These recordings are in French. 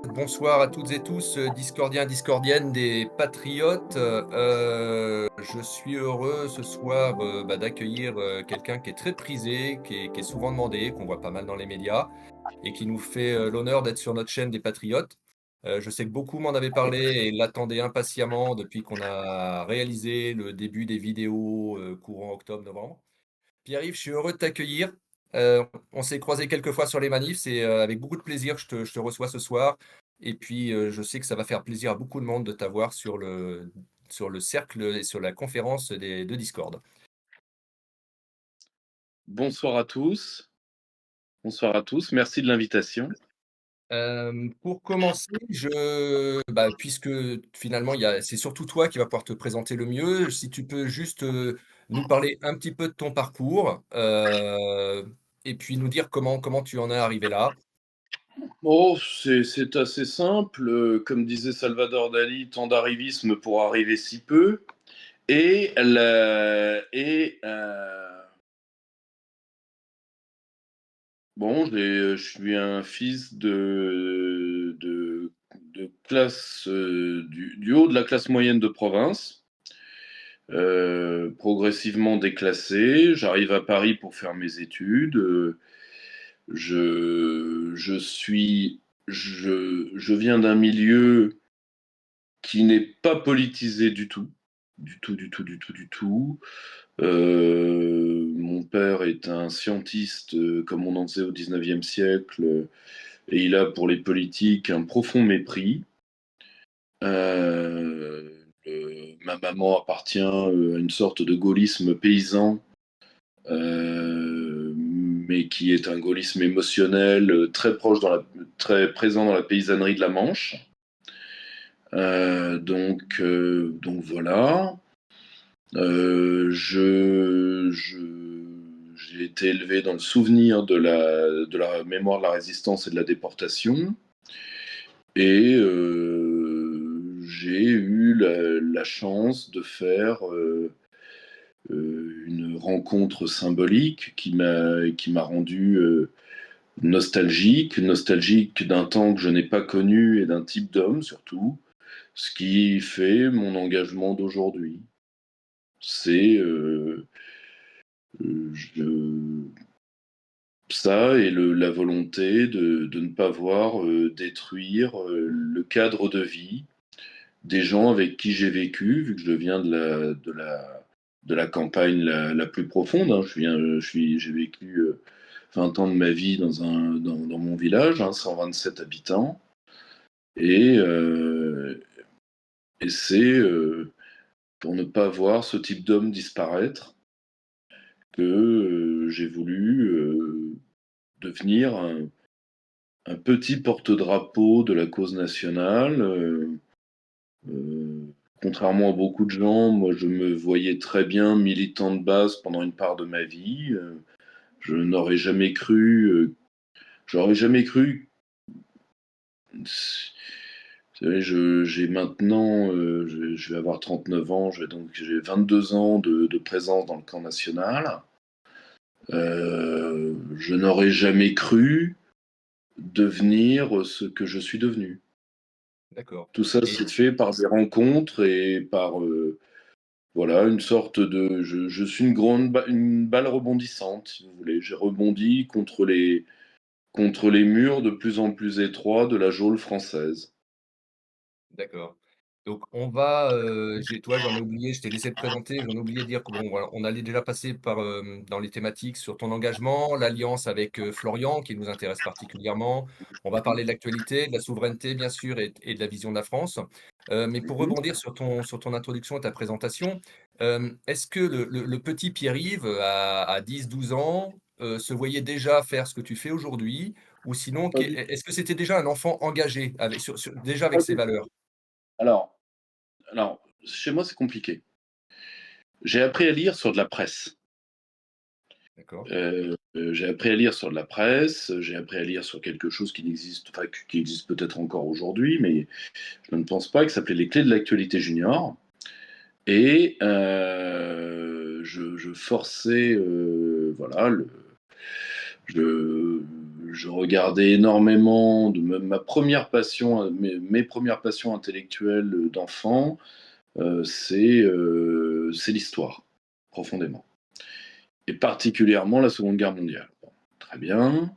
Bonsoir à toutes et tous, discordiens, discordiennes des patriotes. Je suis heureux ce soir, d'accueillir, quelqu'un qui est très prisé, qui est souvent demandé, qu'on voit pas mal dans les médias et qui nous fait, l'honneur d'être sur notre chaîne des patriotes. Je sais que beaucoup m'en avaient parlé et l'attendaient impatiemment depuis qu'on a réalisé le début des vidéos, courant octobre-novembre. Pierre-Yves, je suis heureux de t'accueillir. On s'est croisés quelques fois sur les manifs, c'est, avec beaucoup de plaisir que je te reçois ce soir et puis, je sais que ça va faire plaisir à beaucoup de monde de t'avoir sur le cercle et sur la conférence de Discord. Bonsoir à tous. Bonsoir à tous. Merci de l'invitation. Pour commencer, puisque finalement c'est surtout toi qui va pouvoir te présenter le mieux, si tu peux juste, nous parler un petit peu de ton parcours, et puis nous dire comment tu en es arrivé là. Oh, c'est assez simple. Comme disait Salvador Dali, tant d'arrivisme pour arriver si peu. Bon, je suis un fils de classe, du haut de la classe moyenne de province, progressivement déclassé. J'arrive à Paris pour faire mes études. Je suis, je viens d'un milieu qui n'est pas politisé du tout, du tout, du tout, du tout, du tout. Mon père est un scientiste, comme on en faisait au 19e siècle, et il a pour les politiques un profond mépris. Ma maman appartient à une sorte de gaullisme paysan, mais qui est un gaullisme émotionnel très présent dans la paysannerie de la Manche. Donc voilà. J'ai été élevé dans le souvenir de la mémoire de la résistance et de la déportation. Et j'ai eu la chance de faire une rencontre symbolique qui m'a rendu nostalgique d'un temps que je n'ai pas connu et d'un type d'homme surtout, ce qui fait mon engagement d'aujourd'hui. C'est je- Ça et la volonté de ne pas voir détruire le cadre de vie des gens avec qui j'ai vécu, vu que je viens de la campagne la plus profonde. Hein. J'ai vécu 20 ans de ma vie dans mon village, hein, 127 habitants. Et, euh, et c'est pour ne pas voir ce type d'homme disparaître que j'ai voulu devenir un petit porte-drapeau de la cause nationale. Euh, Contrairement à beaucoup de gens, moi je me voyais très bien militant de base pendant une part de ma vie. Je n'aurais jamais cru, j'aurais jamais cru. Vous savez, j'ai maintenant, je vais avoir 39 ans, j'ai 22 ans de présence dans le camp national. Je n'aurais jamais cru devenir ce que je suis devenu. D'accord. Tout ça, Et c'est fait par des rencontres et par voilà, une sorte de. Je suis une balle rebondissante, si vous voulez. J'ai rebondi contre les murs de plus en plus étroits de la geôle française. d'accord. Donc on va, j'en ai oublié, je t'ai laissé te présenter, j'en ai oublié de dire que bon, voilà, on allait déjà passer par, dans les thématiques sur ton engagement, l'alliance avec, Florian qui nous intéresse particulièrement. On va parler de l'actualité, de la souveraineté bien sûr et de la vision de la France. Mais pour Mhm. rebondir sur ton introduction et ta présentation, est-ce que le petit Pierre-Yves à 10-12 ans, se voyait déjà faire ce que tu fais aujourd'hui? Ou sinon, Pas du est-ce que c'était déjà un enfant engagé avec déjà avec pas ses du valeurs? Alors, chez moi, c'est compliqué. J'ai appris à lire sur de la presse. D'accord. J'ai appris à lire sur de la presse, j'ai appris à lire sur quelque chose qui existe peut-être encore aujourd'hui, mais je ne pense pas, qui s'appelait Les Clés de l'actualité junior. Et je forçais, voilà, je, je regardais énormément de ma première passion, mes premières passions intellectuelles d'enfant, c'est l'histoire, profondément. Et particulièrement la Seconde Guerre mondiale. Bon, très bien.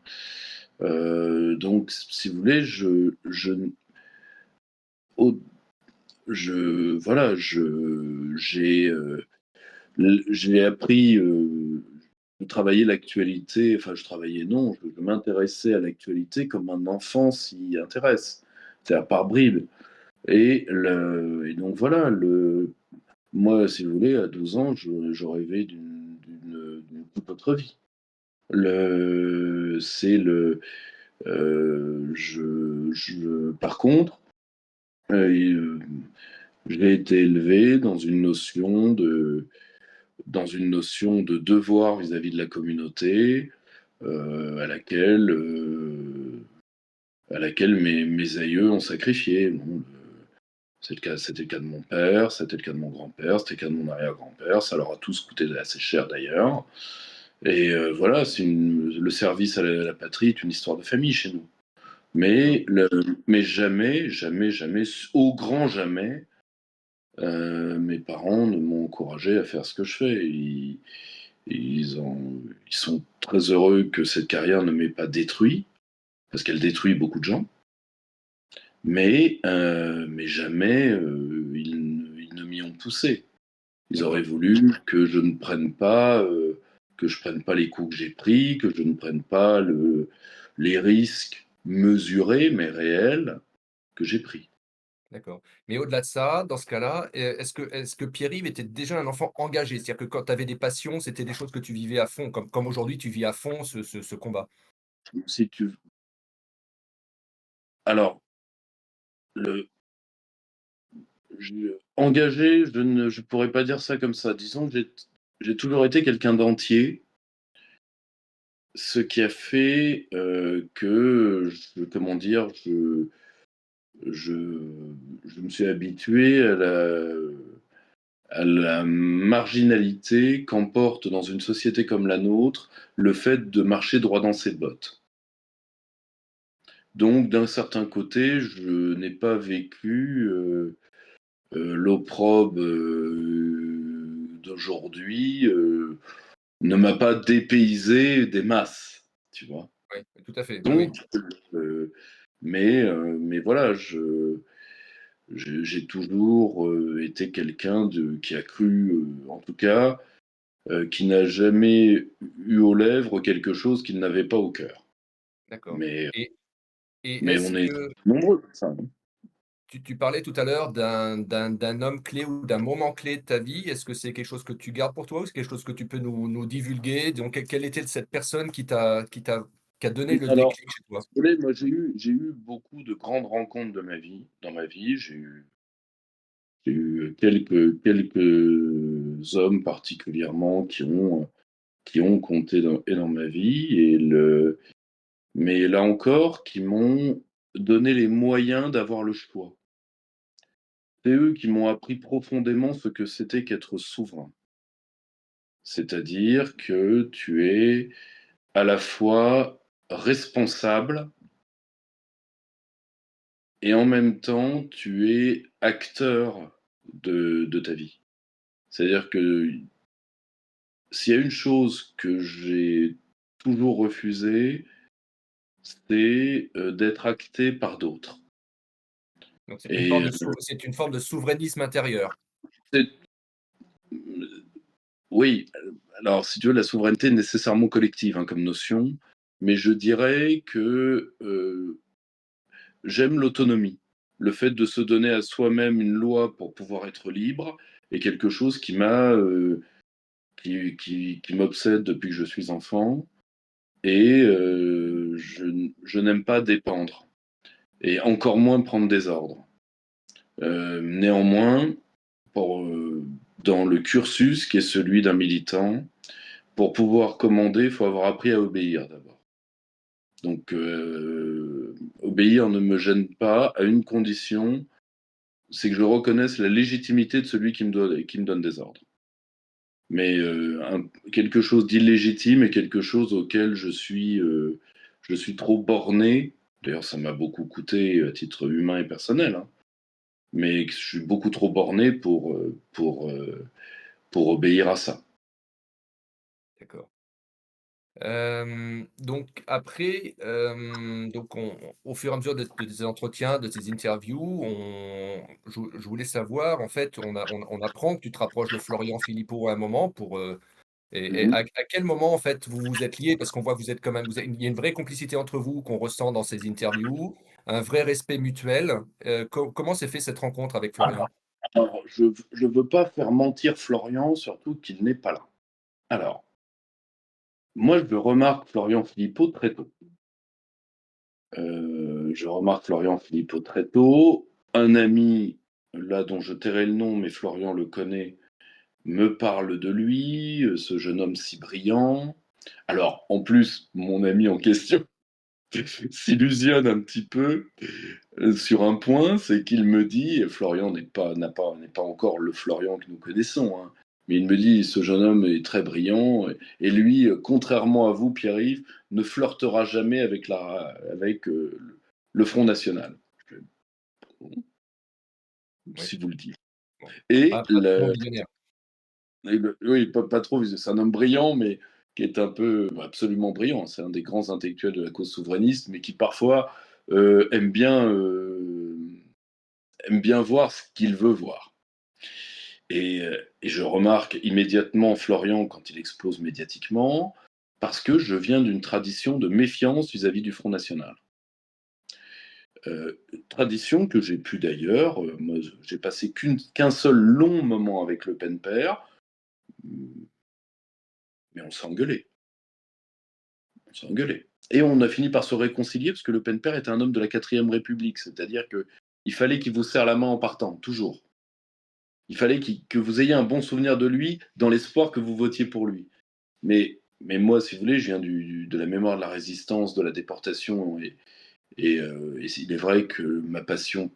Donc, si vous voulez, au- voilà, j'ai appris, je travaillais l'actualité, enfin, je travaillais, non, je m'intéressais à l'actualité comme un enfant s'y intéresse, c'est-à-dire par bribes. Et donc voilà, moi, si vous voulez, à 12 ans, je rêvais d'une toute autre vie. C'est le, par contre, euh, j'ai été élevé dans une notion de devoir vis-à-vis de la communauté, euh, à laquelle, euh, à laquelle mes aïeux ont sacrifié. Bon, c'était le cas de mon père, c'était le cas de mon grand-père, c'était le cas de mon arrière-grand-père. Ça leur a tous coûté assez cher d'ailleurs. Et voilà, le service à la patrie est une histoire de famille chez nous. D'accord. Mais jamais, jamais, jamais, au grand jamais, mes parents ne m'ont encouragé à faire ce que je fais. Ils sont très heureux que cette carrière ne m'ait pas détruit, parce qu'elle détruit beaucoup de gens, mais jamais ils ne m'y ont poussé. Ils auraient D'accord. voulu que je ne prenne pas, que je prenne pas les coups que j'ai pris, que je ne prenne pas les risques mesurés mais réels que j'ai pris. D'accord. Mais au-delà de ça, dans ce cas-là, est-ce que Pierre-Yves était déjà un enfant engagé? C'est-à-dire que quand tu avais des passions, c'était des choses que tu vivais à fond, comme aujourd'hui tu vis à fond ce combat? Si tu, alors, le, engagé, je pourrais pas dire ça comme ça. Disons que j'ai toujours été quelqu'un d'entier, ce qui a fait que, comment dire, je, je me suis habitué à la marginalité qu'emporte dans une société comme la nôtre le fait de marcher droit dans ses bottes. Donc, d'un certain côté, je n'ai pas vécu l'opprobre d'aujourd'hui, ne m'a pas dépaysé des masses, tu vois. Oui, tout à fait, oui, oui. Donc, euh, mais voilà, j'ai toujours été quelqu'un qui a cru, en tout cas, qui n'a jamais eu aux lèvres quelque chose qu'il n'avait pas au cœur. D'accord. Mais, Et mais est-ce on est que nombreux comme ça, hein. tu parlais tout à l'heure d'un homme clé ou d'un moment clé de ta vie. Est-ce que c'est quelque chose que tu gardes pour toi ou c'est quelque chose que tu peux nous divulguer? Donc, quelle était cette personne qui a donné le Alors, déclic chez toi? si vous voulez, moi j'ai eu beaucoup de grandes rencontres dans ma vie. J'ai eu quelques hommes particulièrement qui ont compté dans ma vie, mais là encore, qui m'ont donné les moyens d'avoir le choix. C'est eux qui m'ont appris profondément ce que c'était qu'être souverain. C'est-à-dire que tu es à la fois responsable et en même temps tu es acteur de ta vie. C'est-à-dire que s'il y a une chose que j'ai toujours refusée, c'est d'être acté par d'autres. Donc, Et c'est une forme de souverainisme intérieur. c'est- oui, alors si tu veux, la souveraineté est nécessairement collective hein, comme notion, mais je dirais que j'aime l'autonomie. Le fait de se donner à soi-même une loi pour pouvoir être libre est quelque chose qui m'obsède depuis que je suis enfant. Et je n'aime pas dépendre, et encore moins prendre des ordres. Néanmoins, dans le cursus qui est celui d'un militant, pour pouvoir commander, il faut avoir appris à obéir d'abord. Donc, obéir ne me gêne pas à une condition, c'est que je reconnaisse la légitimité de celui qui me donne des ordres. Mais quelque chose d'illégitime est quelque chose auquel je suis je suis trop borné. D'ailleurs, ça m'a beaucoup coûté à titre humain et personnel, hein, mais je suis beaucoup trop borné pour obéir à ça. D'accord. Donc après, donc au fur et à mesure de tes entretiens, de tes interviews, je voulais savoir, en fait, on apprend que tu te rapproches de Florian Philippot à un moment pour, et Mhm. à quel moment, en fait, vous vous êtes liés? Parce qu'on voit que vous êtes quand même il y a une vraie complicité entre vous qu'on ressent dans ces interviews, un vrai respect mutuel. Comment s'est fait cette rencontre avec Florian? Alors, je ne veux pas faire mentir Florian, surtout qu'il n'est pas là. Alors, moi, je remarque Florian Philippot très tôt. Je remarque Florian Philippot très tôt. Un ami, là, dont je tairai le nom, mais Florian le connaît, me parle de lui, ce jeune homme si brillant. Alors, en plus, mon ami en question s'illusionne un petit peu sur un point, c'est qu'il me dit, Florian n'est pas encore le Florian que nous connaissons, hein, mais il me dit, ce jeune homme est très brillant, et lui, contrairement à vous, Pierre-Yves, ne flirtera jamais avec le Front National. Je fais, bon, Oui, si vous le dites. bon, Et pas tellement visionnaire. oui, pas trop, c'est un homme brillant, mais qui est un peu absolument brillant. C'est un des grands intellectuels de la cause souverainiste, mais qui parfois euh, aime bien, euh, aime bien voir ce qu'il veut voir. Et je remarque immédiatement Florian quand il explose médiatiquement, parce que je viens d'une tradition de méfiance vis-à-vis du Front National. Tradition que j'ai pu d'ailleurs, moi j'ai passé qu'un seul long moment avec Le Pen père, mais on s'est engueulé. On s'est engueulé. Et on a fini par se réconcilier parce que Le Pen père était un homme de la quatrième République, c'est-à-dire que il fallait qu'il vous serre la main en partant, toujours. Il fallait que vous ayez un bon souvenir de lui dans l'espoir que vous votiez pour lui. Mais moi, si vous voulez, je viens de la mémoire de la résistance, de la déportation, et il est vrai que ma passion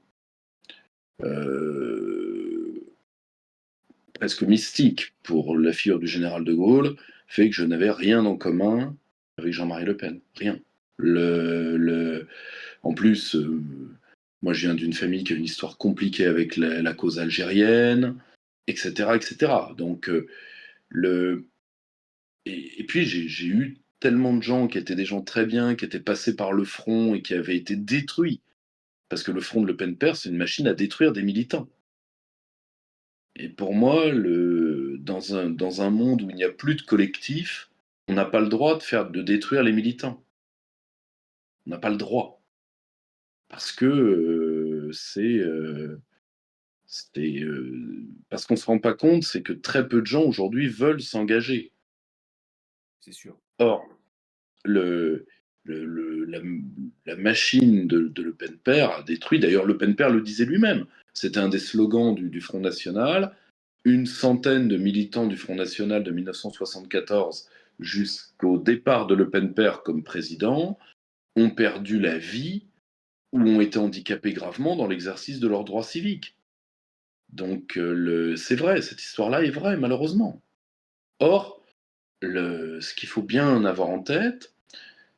euh, presque mystique pour la figure du général de Gaulle fait que je n'avais rien en commun avec Jean-Marie Le Pen. Rien. Le, le, En plus, moi je viens d'une famille qui a une histoire compliquée avec la cause algérienne, etc. etc. Donc, le, et puis j'ai eu tellement de gens qui étaient des gens très bien, qui étaient passés par le front et qui avaient été détruits. Parce que le front de Le Pen père, c'est une machine à détruire des militants. Et pour moi, dans un monde où il n'y a plus de collectif, on n'a pas le droit de détruire les militants. On n'a pas le droit. Parce que parce qu'on ne se rend pas compte, c'est que très peu de gens aujourd'hui veulent s'engager. C'est sûr. Or, le, la, la machine de Le Pen père a détruit, d'ailleurs Le Pen père le disait lui-même, c'était un des slogans du Front National, une centaine de militants du Front National de 1974 jusqu'au départ de Le Pen père comme président ont perdu la vie ou ont été handicapés gravement dans l'exercice de leurs droits civiques. Donc c'est vrai, cette histoire-là est vraie, malheureusement. Or, ce qu'il faut bien avoir en tête,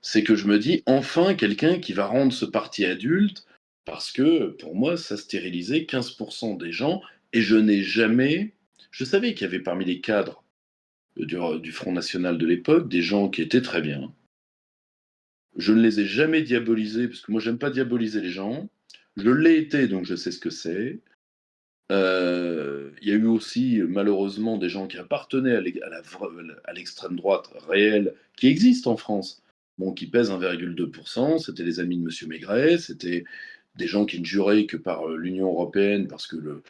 c'est que je me dis enfin quelqu'un qui va rendre ce parti adulte, parce que pour moi, ça stérilisait 15% des gens, et je n'ai jamais... Je savais qu'il y avait parmi les cadres du Front National de l'époque des gens qui étaient très bien. Je ne les ai jamais diabolisés, parce que moi, j'aime pas diaboliser les gens. Je l'ai été, donc je sais ce que c'est. Il y a eu aussi, malheureusement, des gens qui appartenaient à l'extrême droite réelle, qui existe en France, bon, qui pèsent 1,2%. C'était les amis de M. Maigret, c'était des gens qui ne juraient que par l'Union européenne, parce que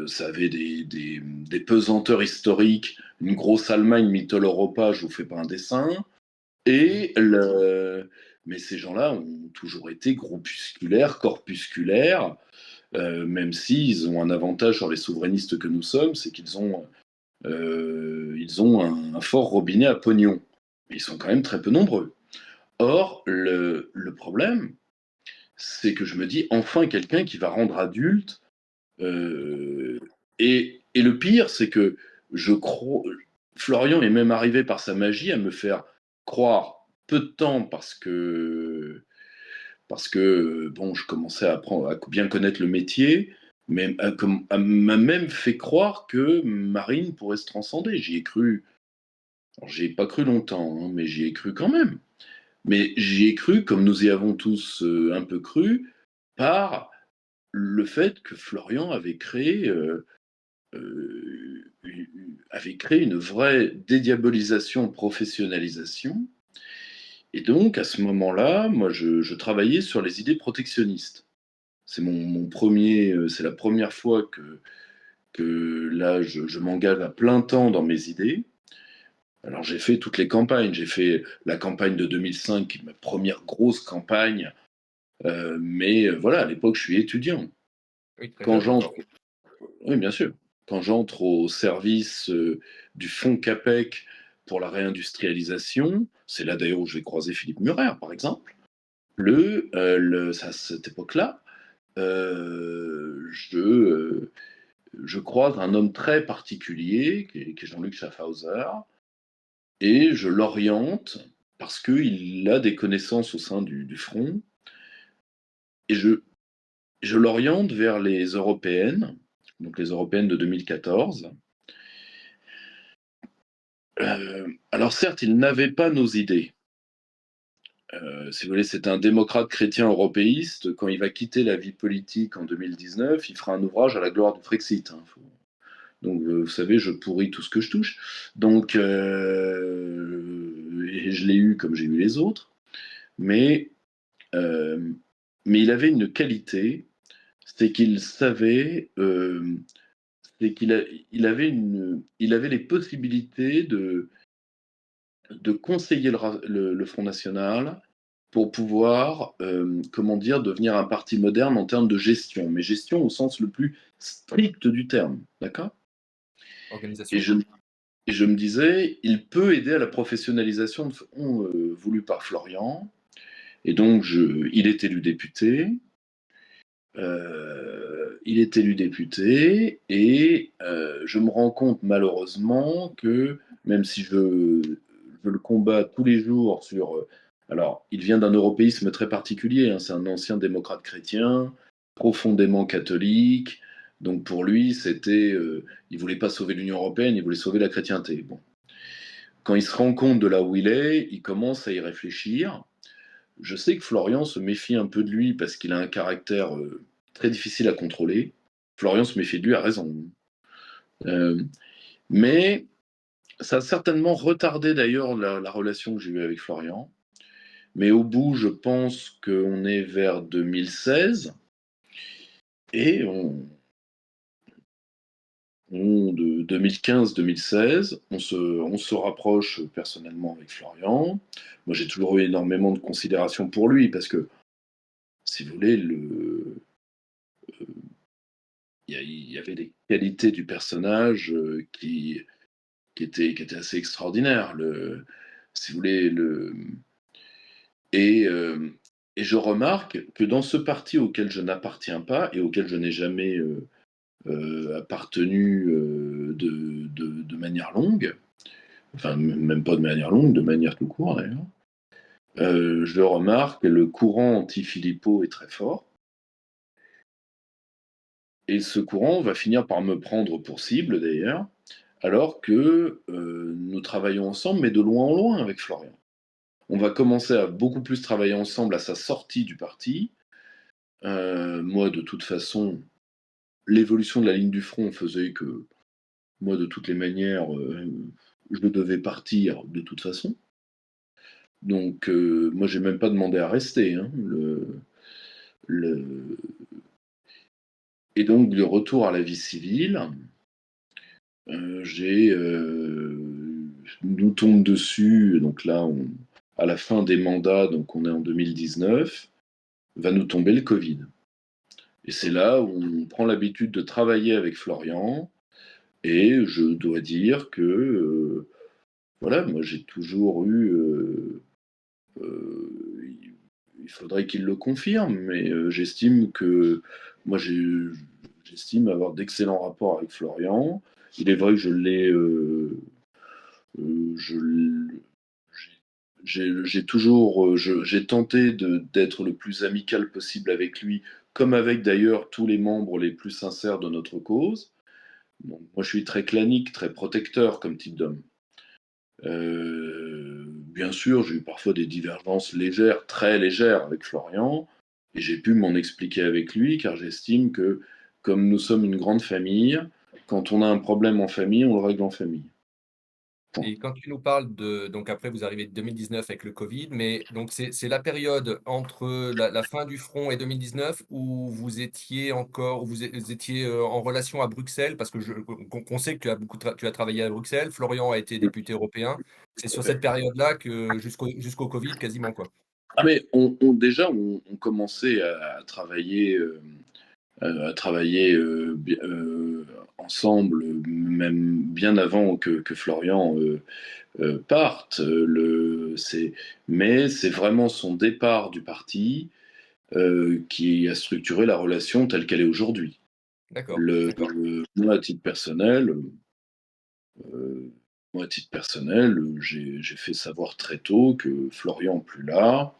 ça avait des pesanteurs historiques. Une grosse Allemagne, Mittel Europa, je vous fais pas un dessin. Oui. Mais ces gens-là ont toujours été groupusculaires, corpusculaires, même s'ils ont un avantage sur les souverainistes que nous sommes, c'est ils ont un fort robinet à pognon. Mais ils sont quand même très peu nombreux. Or, le problème, c'est que je me dis enfin quelqu'un qui va rendre adulte. euh, et le pire, c'est que je crois, Florian est même arrivé par sa magie à me faire croire peu de temps parce que bon, je commençais à apprendre à bien connaître le métier, mais m'a même fait croire que Marine pourrait se transcender. J'y ai cru. Alors j'y ai pas cru longtemps, hein, mais j'y ai cru quand même. Mais j'y ai cru, comme nous y avons tous, un peu cru, par le fait que Florian avait créé une vraie dédiabolisation, professionnalisation. Et donc, à ce moment-là, moi, je travaillais sur les idées protectionnistes. C'est la première fois que là, je m'engage à plein temps dans mes idées. Alors, j'ai fait toutes les campagnes. J'ai fait la campagne de 2005, qui est ma première grosse campagne. Mais voilà, à l'époque, je suis étudiant. Oui, très Quand jeune j'entre, encore. oui, bien sûr, quand j'entre au service du fonds CAPEC pour la réindustrialisation, c'est là d'ailleurs où je vais croiser Philippe Murer, par exemple. À cette époque-là, je croise un homme très particulier, qui est Jean-Luc Schaffhauser, et je l'oriente parce qu'il a des connaissances au sein du front, et je l'oriente vers les européennes, donc les européennes de 2014. Alors certes, il n'avait pas nos idées. Si vous voulez, c'est un démocrate chrétien européiste. Quand il va quitter la vie politique en 2019, il fera un ouvrage à la gloire du Frexit, hein. Donc, vous savez, je pourris tout ce que je touche. Donc, et je l'ai eu comme j'ai eu les autres. Mais, euh, mais il avait une qualité, c'est qu'il savait, c'est il avait les possibilités de conseiller le Front National pour pouvoir, comment dire, devenir un parti moderne en termes de gestion, mais gestion au sens le plus strict du terme, d'accord. Et Organisation. je, et je me disais, il peut aider à la professionnalisation de Front, voulue par Florian, et donc il est élu député. Il est élu député et je me rends compte malheureusement que même si je le combats tous les jours alors, il vient d'un européisme très particulier, hein, c'est un ancien démocrate chrétien, profondément catholique, donc pour lui, il voulait pas sauver l'Union européenne, il voulait sauver la chrétienté. Bon. Quand il se rend compte de là où il est, il commence à y réfléchir. Je sais que Florian se méfie un peu de lui parce qu'il a un caractère très difficile à contrôler. Florian se méfie de lui à raison. Euh, mais ça a certainement retardé d'ailleurs la relation que j'ai eue avec Florian. Mais au bout, je pense qu'on est vers 2016 et de 2015-2016, on se rapproche personnellement avec Florian. Moi, j'ai toujours eu énormément de considération pour lui parce que, si vous voulez, il y avait des qualités du personnage qui étaient assez extraordinaires. Si vous voulez, et, euh, et je remarque que dans ce parti auquel je n'appartiens pas et auquel je n'ai jamais appartenu de manière longue, enfin même pas de manière longue, de manière tout court d'ailleurs, je remarque que le courant anti-Philippot est très fort. Et ce courant va finir par me prendre pour cible d'ailleurs, alors que nous travaillons ensemble, mais de loin en loin avec Florian. On va commencer à beaucoup plus travailler ensemble à sa sortie du parti. Moi, de toute façon, l'évolution de la ligne du front faisait que moi, de toutes les manières, je devais partir de toute façon. Donc, moi, j'ai même pas demandé à rester, hein. Le- Et donc, le retour à la vie civile, nous tombe dessus, donc là, à la fin des mandats, donc on est en 2019, va nous tomber le Covid. Et c'est là où on prend l'habitude de travailler avec Florian, et je dois dire que, voilà, moi j'ai toujours eu, il faudrait qu'il le confirme, mais j'estime avoir d'excellents rapports avec Florian. Il est vrai que je l'ai, je, j'ai toujours, j'ai tenté d'être le plus amical possible avec lui, comme avec d'ailleurs tous les membres les plus sincères de notre cause. Donc, moi, je suis très clanique, très protecteur comme type d'homme. Bien sûr, j'ai eu parfois des divergences légères, très légères avec Florian, et j'ai pu m'en expliquer avec lui, car j'estime que, comme nous sommes une grande famille, quand on a un problème en famille, on le règle en famille. Point. Et quand tu nous parles de donc après vous arrivez de 2019 avec le Covid, mais donc c'est la période entre la fin du front et 2019 où vous étiez encore où vous étiez, en relation à Bruxelles? Parce que qu'on sait que tu as travaillé à Bruxelles, Florian a été député européen. C'est Tout à sur fait. cette période-là que jusqu'au Covid quasiment, quoi? Ah mais déjà on commençait à travailler, ensemble, même bien avant que Florian parte. Mais c'est vraiment son départ du parti qui a structuré la relation telle qu'elle est aujourd'hui. D'accord, d'accord, Moi, à titre personnel, j'ai fait savoir très tôt que Florian plus là.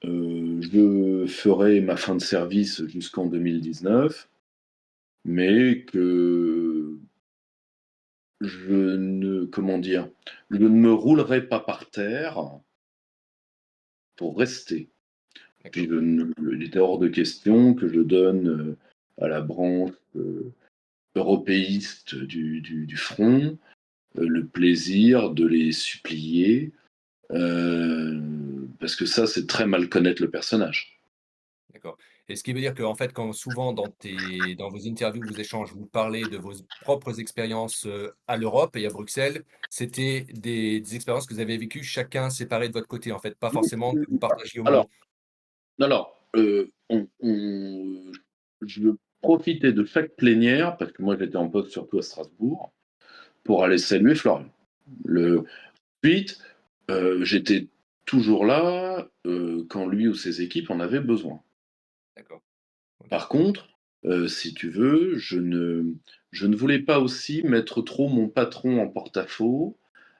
Je ferai ma fin de service jusqu'en 2019, mais que comment dire, je ne me roulerai pas par terre pour rester. Puis d'accord. il était hors de question que je donne à la branche européiste du front le plaisir de les supplier, parce que ça, c'est très mal connaître le personnage. D'accord, et ce qui veut dire qu'en fait, quand souvent dans vos interviews, vos échanges, vous parlez de vos propres expériences, à l'Europe et à Bruxelles, c'était des expériences que vous avez vécues chacun séparé de votre côté, en fait, pas forcément que vous partagiez au Alors, moment? je veux profiter de chaque plénière, parce que moi j'étais en poste surtout à Strasbourg, pour aller saluer Florian. Le, D'accord, Ensuite, j'étais toujours là quand lui ou ses équipes en avaient besoin. d'accord, OK. Par contre, si tu veux, je ne voulais pas aussi mettre trop mon patron en porte-à-faux,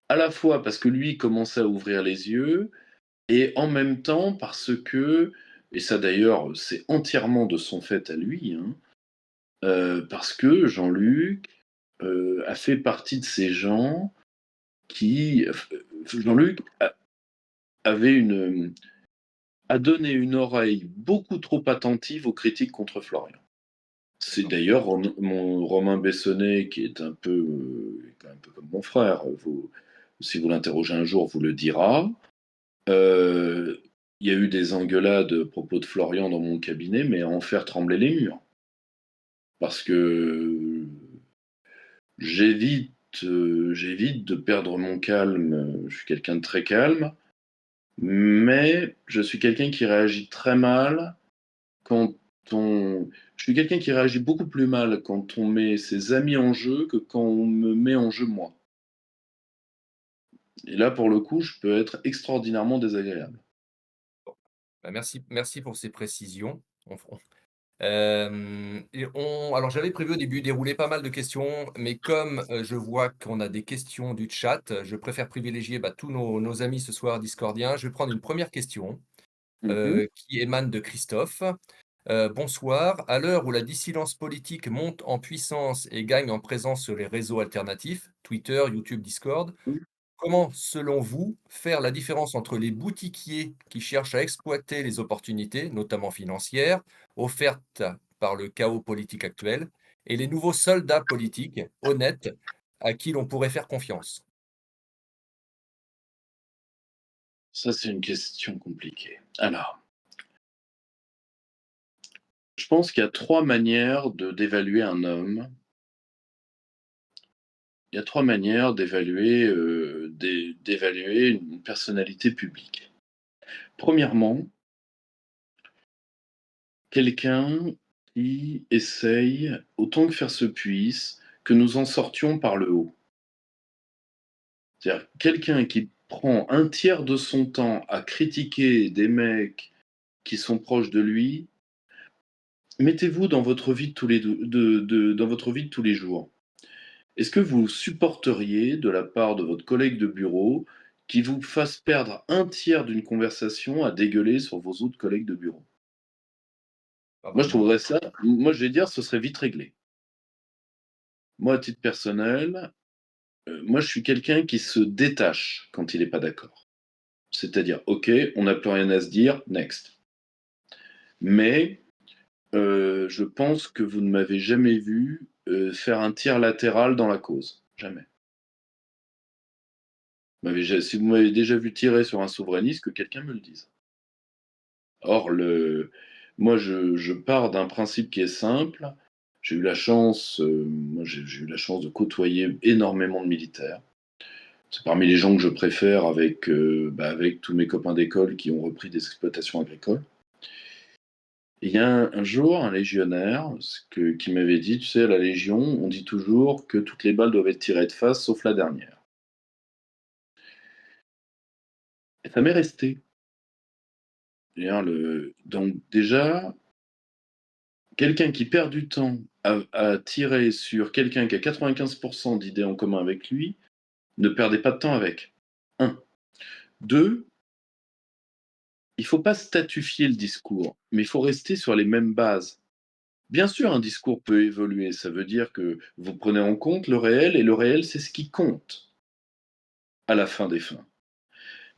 à la fois parce que lui commençait à ouvrir les yeux, et en même temps parce que, et ça d'ailleurs c'est entièrement de son fait à lui, hein, parce que Jean-Luc a fait partie de ces gens qui... Jean-Luc avait a donné une oreille beaucoup trop attentive aux critiques contre Florian. C'est D'accord. d'ailleurs mon Romain Bessonnet, qui est un peu comme mon frère, si vous l'interrogez un jour, vous le dira. Euh, il y a eu des engueulades à propos de Florian dans mon cabinet, mais à en faire trembler les murs. Parce que j'évite de perdre mon calme. Je suis quelqu'un de très calme, mais je suis quelqu'un qui réagit très mal quand on... Je suis quelqu'un qui réagit beaucoup plus mal quand on met ses amis en jeu que quand on me met en jeu moi. Et là, pour le coup, je peux être extraordinairement désagréable. Bon, bah, merci pour ces précisions. Et alors j'avais prévu au début dérouler pas mal de questions, mais comme, je vois qu'on a des questions du chat, je préfère privilégier, bah, tous nos amis ce soir discordiens. Je vais prendre une première question, Mhm. qui émane de Christophe. Bonsoir. À l'heure où la dissidence politique monte en puissance et gagne en présence sur les réseaux alternatifs, Twitter, YouTube, Discord, comment, selon vous, faire la différence entre les boutiquiers qui cherchent à exploiter les opportunités, notamment financières, offertes par le chaos politique actuel, et les nouveaux soldats politiques, honnêtes, à qui l'on pourrait faire confiance? Ça, c'est une question compliquée. Alors, je pense qu'il y a trois manières d'évaluer un homme. Il y a trois manières d'évaluer une personnalité publique. Premièrement, quelqu'un qui essaye, autant que faire se puisse, que nous en sortions par le haut. C'est-à-dire quelqu'un qui prend un tiers de son temps à critiquer des mecs qui sont proches de lui. Mettez-vous dans votre vie de tous les, dans votre vie de tous les jours. Est-ce que vous supporteriez de la part de votre collègue de bureau qui vous fasse perdre un tiers d'une conversation à dégueuler sur vos autres collègues de bureau. Pas Moi, je vraiment. trouverais ça moi, je vais dire, ce serait vite réglé. Moi, à titre personnel, moi, je suis quelqu'un qui se détache quand il est pas d'accord. C'est-à-dire: «OK, on n'a plus rien à se dire, next». Mais, je pense que vous ne m'avez jamais vu, faire un tir latéral dans la cause. Jamais. Si vous m'avez déjà vu tirer sur un souverainiste, que quelqu'un me le dise. Or moi je pars d'un principe qui est simple. J'ai eu la chance, moi j'ai eu la chance de côtoyer énormément de militaires. C'est parmi les gens que je préfère avec tous mes copains d'école qui ont repris des exploitations agricoles. Et il y a un jour un légionnaire qui m'avait dit: «Tu sais, à la Légion, on dit toujours que toutes les balles doivent être tirées de face sauf la dernière». Et ça m'est resté. C'est-à-dire donc déjà, quelqu'un qui perd du temps à tirer sur quelqu'un qui a 95 d'idées en commun avec lui, ne perdez pas de temps avec. 1. 2, il faut pas statifier le discours, mais il faut rester sur les mêmes bases. Bien sûr, un discours peut évoluer, ça veut dire que vous prenez en compte le réel et le réel, c'est ce qui compte à la fin des fins.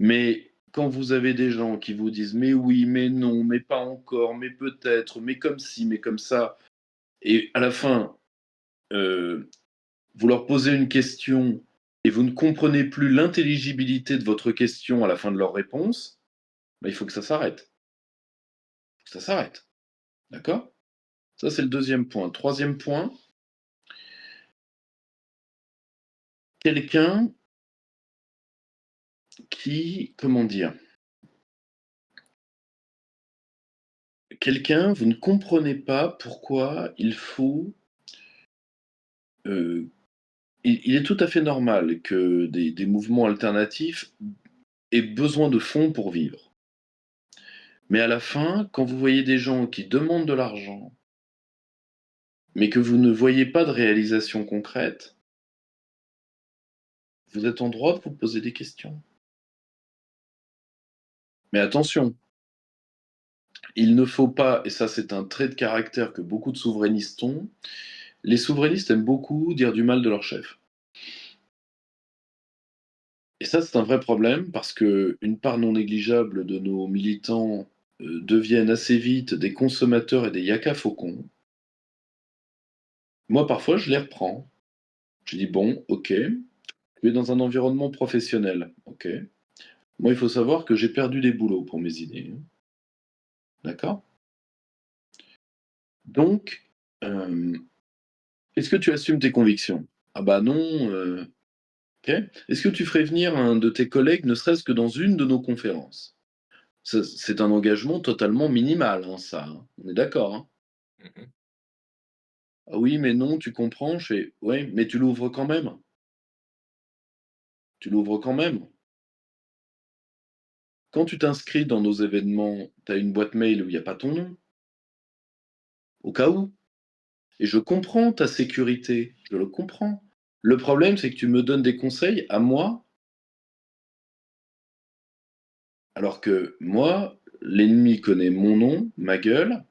Mais quand vous avez des gens qui vous disent: «Mais oui, mais non, mais pas encore, mais peut-être, mais comme ci, mais comme ça», et à la fin, heu vous leur posez une question et vous ne comprenez plus l'intelligibilité de votre question à la fin de leur réponse, bah, il faut que ça s'arrête. Il faut que ça s'arrête. D'accord? Ça, c'est le deuxième point. Troisième point, quelqu'un comment dire? Quelqu'un, vous ne comprenez pas pourquoi heu, il est tout à fait normal que des mouvements alternatifs aient besoin de fonds pour vivre. Mais à la fin, quand vous voyez des gens qui demandent de l'argent, mais que vous ne voyez pas de réalisation concrète, vous êtes en droit de vous poser des questions. Mais attention, il ne faut pas, et ça c'est un trait de caractère que beaucoup de souverainistes ont, les souverainistes aiment beaucoup dire du mal de leur chef. Et ça c'est un vrai problème parce que une part non négligeable de nos militants deviennent assez vite des consommateurs et des yaka faucons. Moi parfois je les reprends. Je dis bon, ok, tu es dans un environnement professionnel, ok. Moi il faut savoir que j'ai perdu des boulots pour mes idées, hein. D'accord. Donc, euh, est-ce que tu assumes tes convictions? Ah bah non, OK. Est-ce que tu ferais venir un de tes collègues, ne serait-ce que dans une de nos conférences? C'est un engagement totalement minimal, hein, ça, hein. On est d'accord, hein? Mmh. Ah oui, mais non, tu comprends? Je fais: «Ouais, mais tu l'ouvres quand même. Tu l'ouvres quand même. Quand tu t'inscris dans nos événements, tu as une boîte mail où il y a pas ton nom, au cas où, et je comprends ta sécurité, je le comprends. Le problème, c'est que tu me donnes des conseils à moi, alors que moi, l'ennemi connaît mon nom, ma gueule,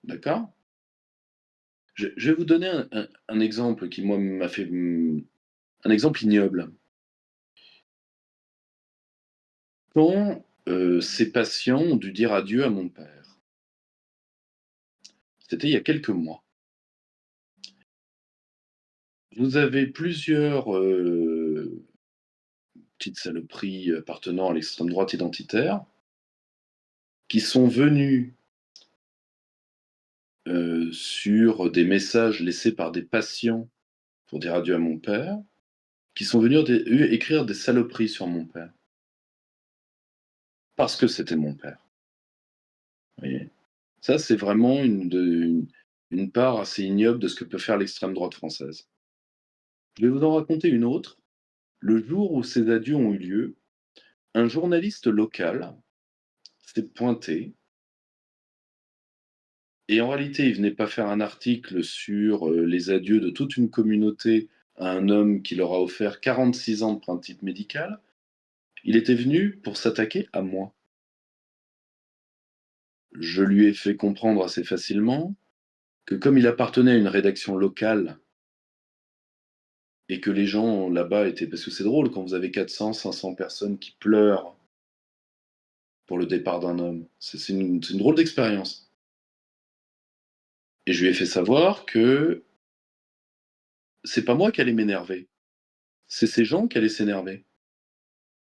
d'accord? Je vais vous donner un exemple qui, moi, m'a fait, un exemple ignoble. Quand, ces patients ont dû dire adieu à mon père, c'était il y a quelques mois. Vous avez plusieurs, petites saloperies appartenant à l'extrême droite identitaire qui sont venus, sur des messages laissés par des patients pour dire adieu à mon père, qui sont venus écrire des saloperies sur mon père, parce que c'était mon père, vous voyez? Ça, c'est vraiment une part assez ignoble de ce que peut faire l'extrême droite française. Je vais vous en raconter une autre. Le jour où ces adieux ont eu lieu, un journaliste local s'est pointé, et en réalité, il venait pas faire un article sur, les adieux de toute une communauté à un homme qui leur a offert 46 ans de principe médical. Il était venu pour s'attaquer à moi. Je lui ai fait comprendre assez facilement que comme il appartenait à une rédaction locale et que les gens là-bas étaient parce que c'est drôle quand vous avez 400-500 personnes qui pleurent pour le départ d'un homme. C'est une drôle d'expérience. Et je lui ai fait savoir que c'est pas moi qui allais m'énerver, c'est ces gens qui allaient s'énerver.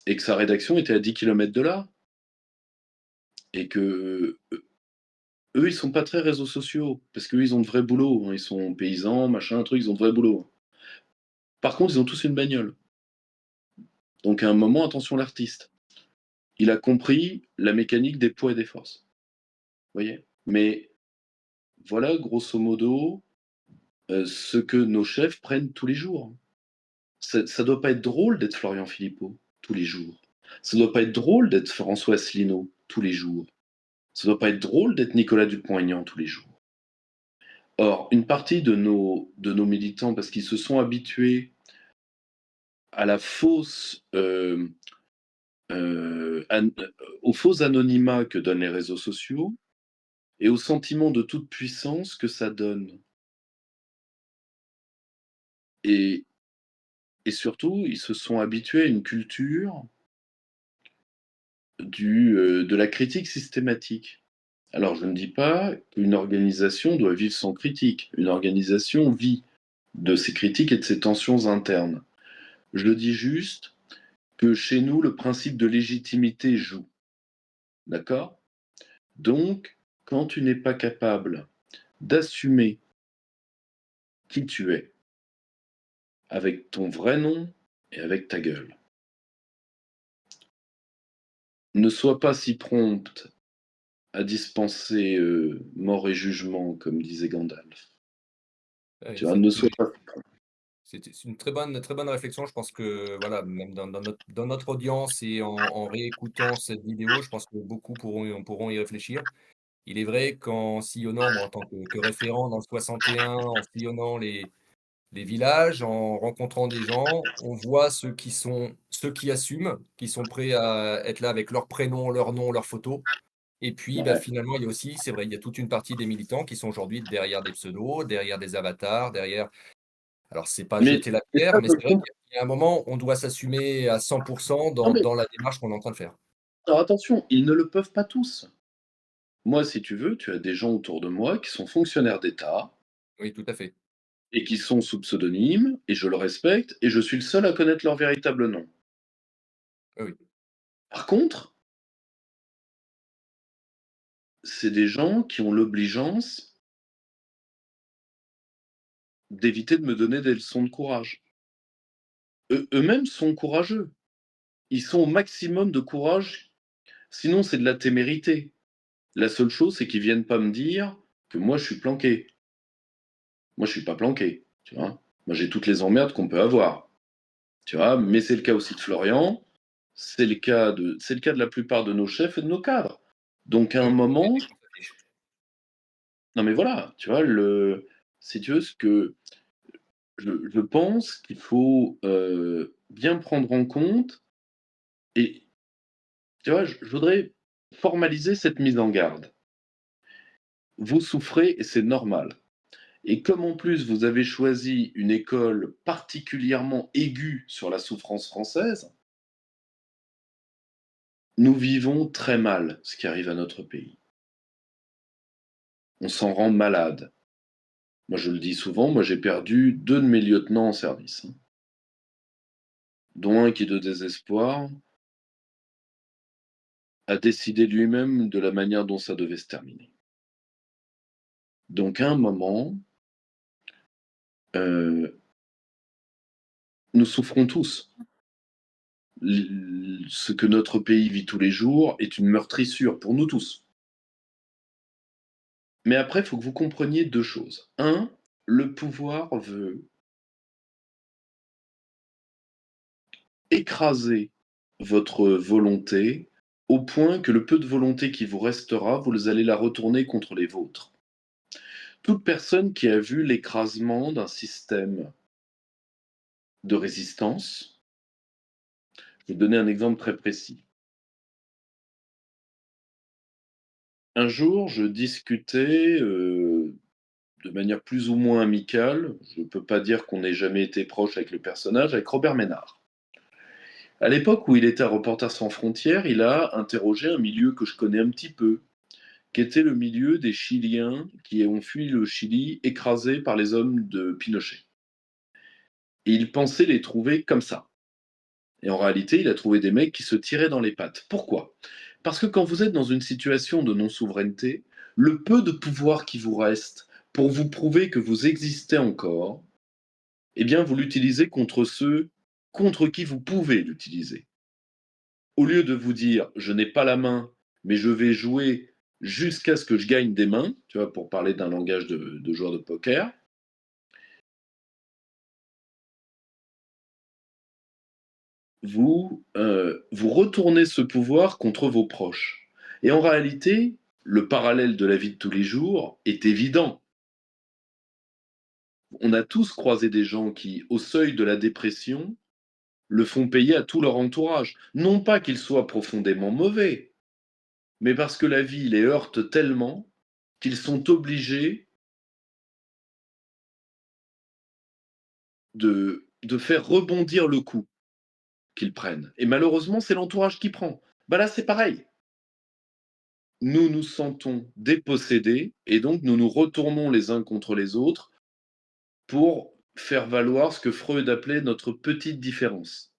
Et que sa rédaction était à 10 kilomètres de là. Et que eux, ils sont pas très réseaux sociaux, parce qu'eux, ils ont de vrais boulots, hein. Ils sont paysans, machin, truc, ils ont de vrais boulots. Par contre, ils ont tous une bagnole. Donc à un moment, attention l'artiste. Il a compris la mécanique des poids et des forces. Vous voyez. Mais voilà, grosso modo, ce que nos chefs prennent tous les jours. Ça doit pas être drôle d'être Florian Philippot tous les jours. Ça doit pas être drôle d'être François Asselineau tous les jours. Ça doit pas être drôle d'être Nicolas Dupont-Aignan tous les jours. Or, une partie de nos militants, parce qu'ils se sont habitués à la fausse, au faux anonymat que donnent les réseaux sociaux et au sentiment de toute puissance que ça donne. Et, et surtout, ils se sont habitués à une culture de la critique systématique. Alors, je ne dis pas qu'une organisation doit vivre sans critique. Une organisation vit de ses critiques et de ses tensions internes. Je le dis juste que chez nous, le principe de légitimité joue. D'accord? Donc, quand tu n'es pas capable d'assumer qui tu es, avec ton vrai nom et avec ta gueule, ne sois pas si prompte à dispenser mort et jugement, comme disait Gandalf. Oui, Tu vois, ne sois pas. c'est une très bonne réflexion. Je pense que, voilà, même dans notre audience et en réécoutant cette vidéo, je pense que beaucoup pourront y réfléchir. Il est vrai qu'en sillonnant, moi, en tant que référent dans le 61, en sillonnant les villages, en rencontrant des gens, on voit ceux qui assument, qui sont prêts à être là avec leur prénom, leur nom, leur photo. Et puis, bah, Ouais. finalement, il y a aussi, c'est vrai, il y a toute une partie des militants qui sont aujourd'hui derrière des pseudos, derrière des avatars, derrière. Alors, c'est pas Mais, jeter la mais pierre, ça, mais je le c'est vrai comprends. qu'il y a un moment, on doit s'assumer à 100% Non, mais dans la démarche qu'on est en train de faire. alors attention, ils ne le peuvent pas tous. Moi, si tu veux, tu as des gens autour de moi qui sont fonctionnaires d'État Oui, tout à fait. et qui sont sous pseudonyme, et je le respecte, et je suis le seul à connaître leur véritable nom. Oui, oui. Par contre, c'est des gens qui ont l'obligeance d'éviter de me donner des leçons de courage. Eux-mêmes sont courageux. Ils sont au maximum de courage, sinon c'est de la témérité. La seule chose, c'est qu'ils viennent pas me dire que moi je suis planqué. Moi je suis pas planqué, tu vois. Moi j'ai toutes les emmerdes qu'on peut avoir, tu vois. Mais c'est le cas aussi de Florian, c'est le cas de la plupart de nos chefs et de nos cadres. Donc à Oui, un oui, on moment, est qu'on s'affiche. non mais voilà, tu vois, si tu veux, ce que je pense qu'il faut bien prendre en compte, et tu vois, je voudrais formaliser cette mise en garde. Vous souffrez et c'est normal. Et comme en plus vous avez choisi une école particulièrement aiguë sur la souffrance française, nous vivons très mal ce qui arrive à notre pays. On s'en rend malade. Moi je le dis souvent, moi j'ai perdu 2 de mes lieutenants en service, hein, dont un qui de désespoir a décidé lui-même de la manière dont ça devait se terminer. Donc à un moment, euh, nous souffrons tous. Ce que notre pays vit tous les jours est une meurtrissure pour nous tous. Mais après, il faut que vous compreniez deux choses. Un, le pouvoir veut écraser votre volonté au point que le peu de volonté qui vous restera, vous allez la retourner contre les vôtres. Toute personne qui a vu l'écrasement d'un système de résistance, Je vais donner un exemple très précis. Un jour, je discutais, de manière plus ou moins amicale, je ne peux pas dire qu'on n'ait jamais été proche avec le personnage, avec Robert Ménard. À l'époque où il était à Reporters sans frontières, il a interrogé un milieu que je connais un petit peu, qui était le milieu des Chiliens qui ont fui le Chili écrasés par les hommes de Pinochet. Et il pensait les trouver comme ça. Et en réalité, il a trouvé des mecs qui se tiraient dans les pattes. Pourquoi? Parce que quand vous êtes dans une situation de non-souveraineté, le peu de pouvoir qui vous reste pour vous prouver que vous existez encore, eh bien, vous l'utilisez contre ceux contre qui vous pouvez l'utiliser. Au lieu de vous dire, je n'ai pas la main, mais je vais jouer jusqu'à ce que je gagne des mains, tu vois, pour parler d'un langage de joueur de poker, vous retournez ce pouvoir contre vos proches. Et en réalité, le parallèle de la vie de tous les jours est évident. On a tous croisé des gens qui, au seuil de la dépression, le font payer à tout leur entourage. Non pas qu'ils soient profondément mauvais, mais parce que la vie les heurte tellement qu'ils sont obligés de faire rebondir le coup qu'ils prennent. Et malheureusement, c'est l'entourage qui prend. Bah là, c'est pareil. Nous nous sentons dépossédés et donc nous nous retournons les uns contre les autres pour faire valoir ce que Freud appelait notre petite différence.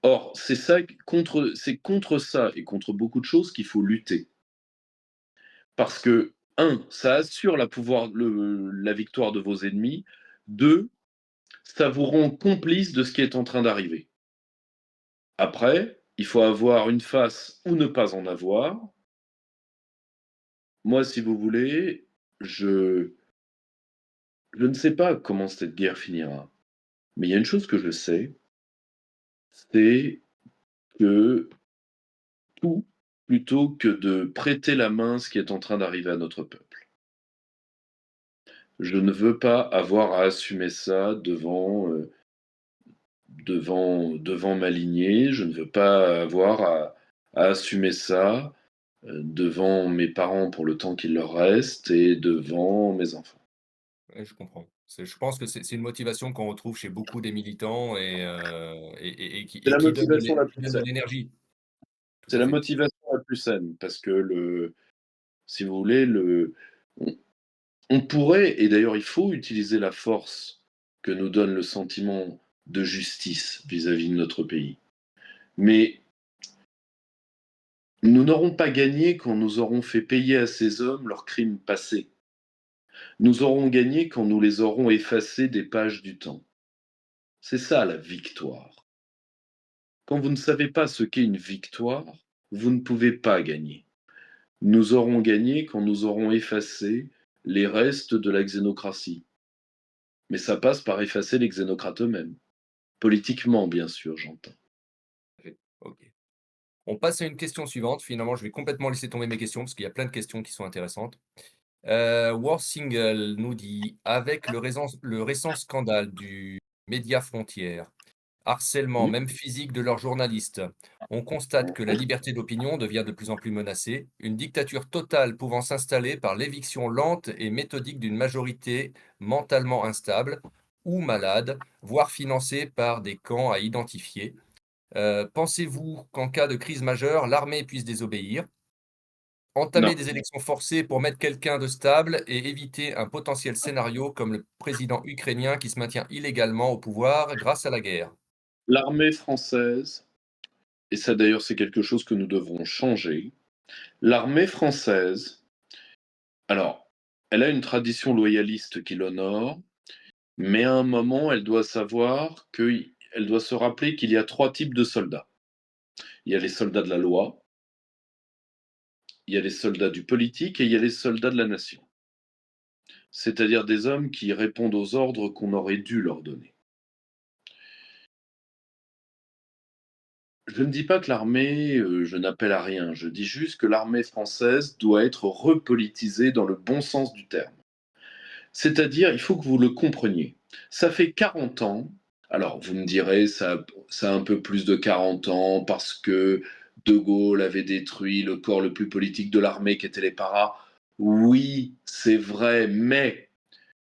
Or, c'est contre ça et contre beaucoup de choses qu'il faut lutter. Parce que, un, ça assure la victoire de vos ennemis. Deux, ça vous rend complice de ce qui est en train d'arriver. Après, il faut avoir une face ou ne pas en avoir. Moi, si vous voulez, je, je ne sais pas comment cette guerre finira. Mais il y a une chose que je sais, c'est que tout, plutôt que de prêter la main à ce qui est en train d'arriver à notre peuple. Je ne veux pas avoir à assumer ça devant ma lignée. Je ne veux pas avoir à assumer ça devant mes parents pour le temps qu'il leur reste et devant mes enfants. Ouais, je comprends. Je pense que c'est une motivation qu'on retrouve chez beaucoup des militants et C'est la qui donne motivation la qui plus donne de saine. l'énergie. Tout C'est à la fait. motivation la plus saine parce que si vous voulez, on, on pourrait, et d'ailleurs il faut utiliser la force que nous donne le sentiment de justice vis-à-vis de notre pays. Mais nous n'aurons pas gagné quand nous aurons fait payer à ces hommes leurs crimes passés. Nous aurons gagné quand nous les aurons effacés des pages du temps. C'est ça la victoire. Quand vous ne savez pas ce qu'est une victoire, vous ne pouvez pas gagner. Nous aurons gagné quand nous aurons effacé les restes de la xénocratie. Mais ça passe par effacer les xénocrates eux-mêmes. Politiquement, bien sûr, j'entends. Tout à fait. OK. On passe à une question suivante. Finalement, je vais complètement laisser tomber mes questions parce qu'il y a plein de questions qui sont intéressantes. War Single nous dit: «Avec le récent scandale du Média Frontières, harcèlement, Hmm. même physique, de leurs journalistes, on constate que la liberté d'opinion devient de plus en plus menacée, une dictature totale pouvant s'installer par l'éviction lente et méthodique d'une majorité mentalement instable ou malade, voire financée par des camps à identifier. Pensez-vous qu'en cas de crise majeure, l'armée puisse désobéir? Entamer Non. des élections forcées pour mettre quelqu'un de stable et éviter un potentiel scénario comme le président ukrainien qui se maintient illégalement au pouvoir grâce à la guerre?» L'armée française, et ça d'ailleurs c'est quelque chose que nous devrons changer, l'armée française, alors, elle a une tradition loyaliste qui l'honore, mais à un moment, elle doit savoir elle doit se rappeler qu'il y a trois types de soldats. Il y a les soldats de la loi, il y a les soldats du politique et il y a les soldats de la nation. C'est-à-dire des hommes qui répondent aux ordres qu'on aurait dû leur donner. Je ne dis pas que l'armée, je n'appelle à rien, je dis juste que l'armée française doit être repolitisée dans le bon sens du terme. C'est-à-dire, il faut que vous le compreniez. Ça fait 40 ans, Alors, vous me direz, ça a un peu plus de 40 ans parce que De Gaulle avait détruit le corps le plus politique de l'armée qui était les paras. Oui, c'est vrai, mais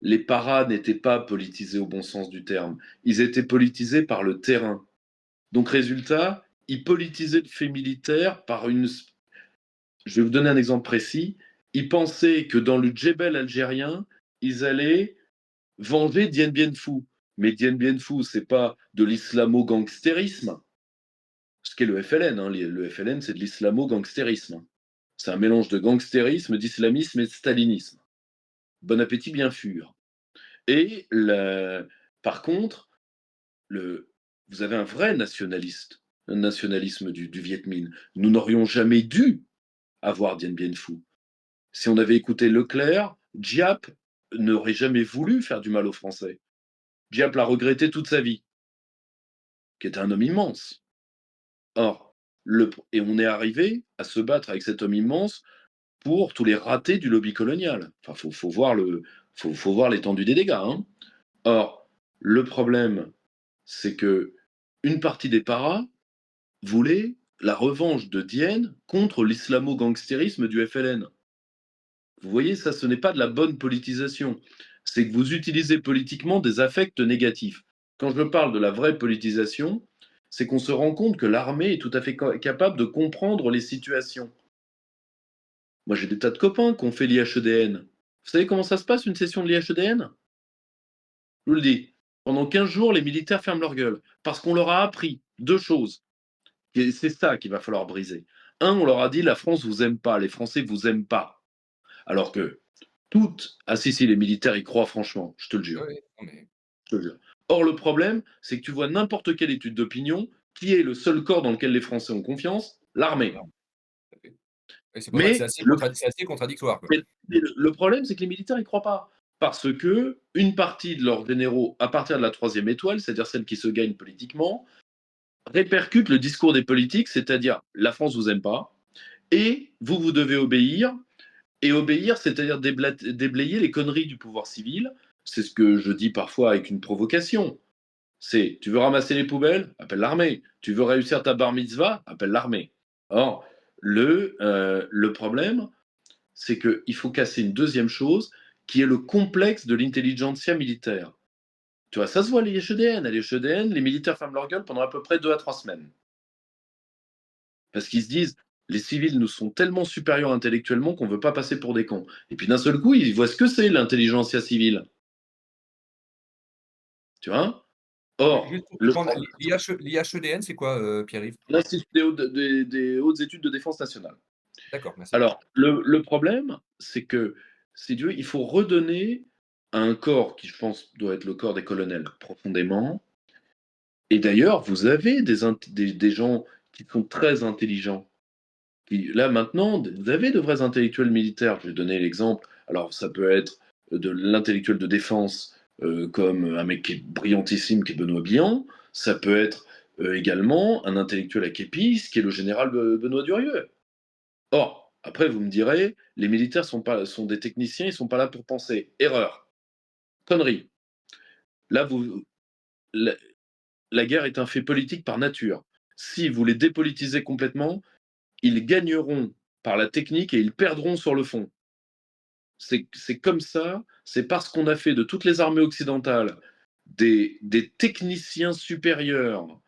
les paras n'étaient pas politisés au bon sens du terme. Ils étaient politisés par le terrain. Donc, résultat, ils politisaient le fait militaire par une. Je vais vous donner un exemple précis. Ils pensaient que dans le Djebel algérien, ils allaient venger Dien Bien Phu. Mais Dien Bien Phu, c'est pas de l'islamo-gangstérisme, ce qu'est le FLN. Hein. Le FLN, c'est de l'islamo-gangstérisme. C'est un mélange de gangstérisme, d'islamisme et de stalinisme. Bon appétit, bien sûr. Et par contre, vous avez un vrai nationaliste, un nationalisme du Viet Minh. Nous n'aurions jamais dû avoir Dien Bien Phu. Si on avait écouté Leclerc, Diap n'aurait jamais voulu faire du mal aux Français. Diap l'a regretté toute sa vie, qui était un homme immense. Or, et on est arrivé à se battre avec cet homme immense pour tous les ratés du lobby colonial. Enfin, faut voir l'étendue des dégâts. Hein. Or, le problème, c'est que une partie des paras voulait la revanche de Dienne contre l'islamo-gangstérisme du FLN. Vous voyez, ça, ce n'est pas de la bonne politisation. C'est que vous utilisez politiquement des affects négatifs. Quand je parle de la vraie politisation, c'est qu'on se rend compte que l'armée est tout à fait capable de comprendre les situations. Moi, j'ai des tas de copains qui ont fait l'IHEDN. Vous savez comment ça se passe, une session de l'IHEDN? Je vous le dis. Pendant 15 jours, les militaires ferment leur gueule. Parce qu'on leur a appris deux choses. Et c'est ça qu'il va falloir briser. Un, on leur a dit, la France vous aime pas, les Français vous aiment pas. Alors que ah si, si, les militaires y croient franchement, je te le jure. Oui, non, mais Je te le jure. Or, le problème, c'est que tu vois n'importe quelle étude d'opinion, qui est le seul corps dans lequel les Français ont confiance? L'armée. non, tout à fait. Oui, c'est pour ça que Mais c'est assez contradictoire, quoi. le problème, c'est que les militaires y croient pas. Parce que une partie de leurs généraux, à partir de la troisième étoile, c'est-à-dire celle qui se gagne politiquement, répercute le discours des politiques, c'est-à-dire la France vous aime pas, et vous devez obéir. Et obéir, c'est-à-dire déblayer les conneries du pouvoir civil. C'est ce que je dis parfois avec une provocation. C'est, tu veux ramasser les poubelles? Appelle l'armée. Tu veux réussir ta bar mitzvah? Appelle l'armée. Or, le problème, c'est qu'il faut casser une deuxième chose, qui est le complexe de l'intelligentsia militaire. Tu vois, ça se voit à l'IHEDN. À l'IHEDN, les militaires ferment leur gueule pendant à peu près 2 à 3 semaines. Parce qu'ils se disent, les civils nous sont tellement supérieurs intellectuellement qu'on ne veut pas passer pour des cons. Et puis d'un seul coup, ils voient ce que c'est l'intelligentsia civile. Tu vois? Or, Juste pour le comprendre, l'IHEDN, c'est quoi, Pierre-Yves? l'Institut des hautes études de défense nationale. D'accord, merci. Alors, le problème, c'est que, si tu veux, il faut redonner à un corps qui, je pense, doit être le corps des colonels, profondément. Et d'ailleurs, vous avez des gens qui sont très intelligents. Là maintenant, vous avez de vrais intellectuels militaires. Je vais donner l'exemple. Alors, ça peut être de l'intellectuel de défense, comme un mec qui est brillantissime, qui est Benoît Billan. Ça peut être également un intellectuel à Képis, qui est le général Benoît Durieux. Or, après, vous me direz, les militaires sont des techniciens, ils ne sont pas là pour penser. Erreur. Connerie. Là, la, la guerre est un fait politique par nature. Si vous les dépolitisez complètement, ils gagneront par la technique et ils perdront sur le fond. C'est comme ça, c'est parce qu'on a fait de toutes les armées occidentales des techniciens supérieurs,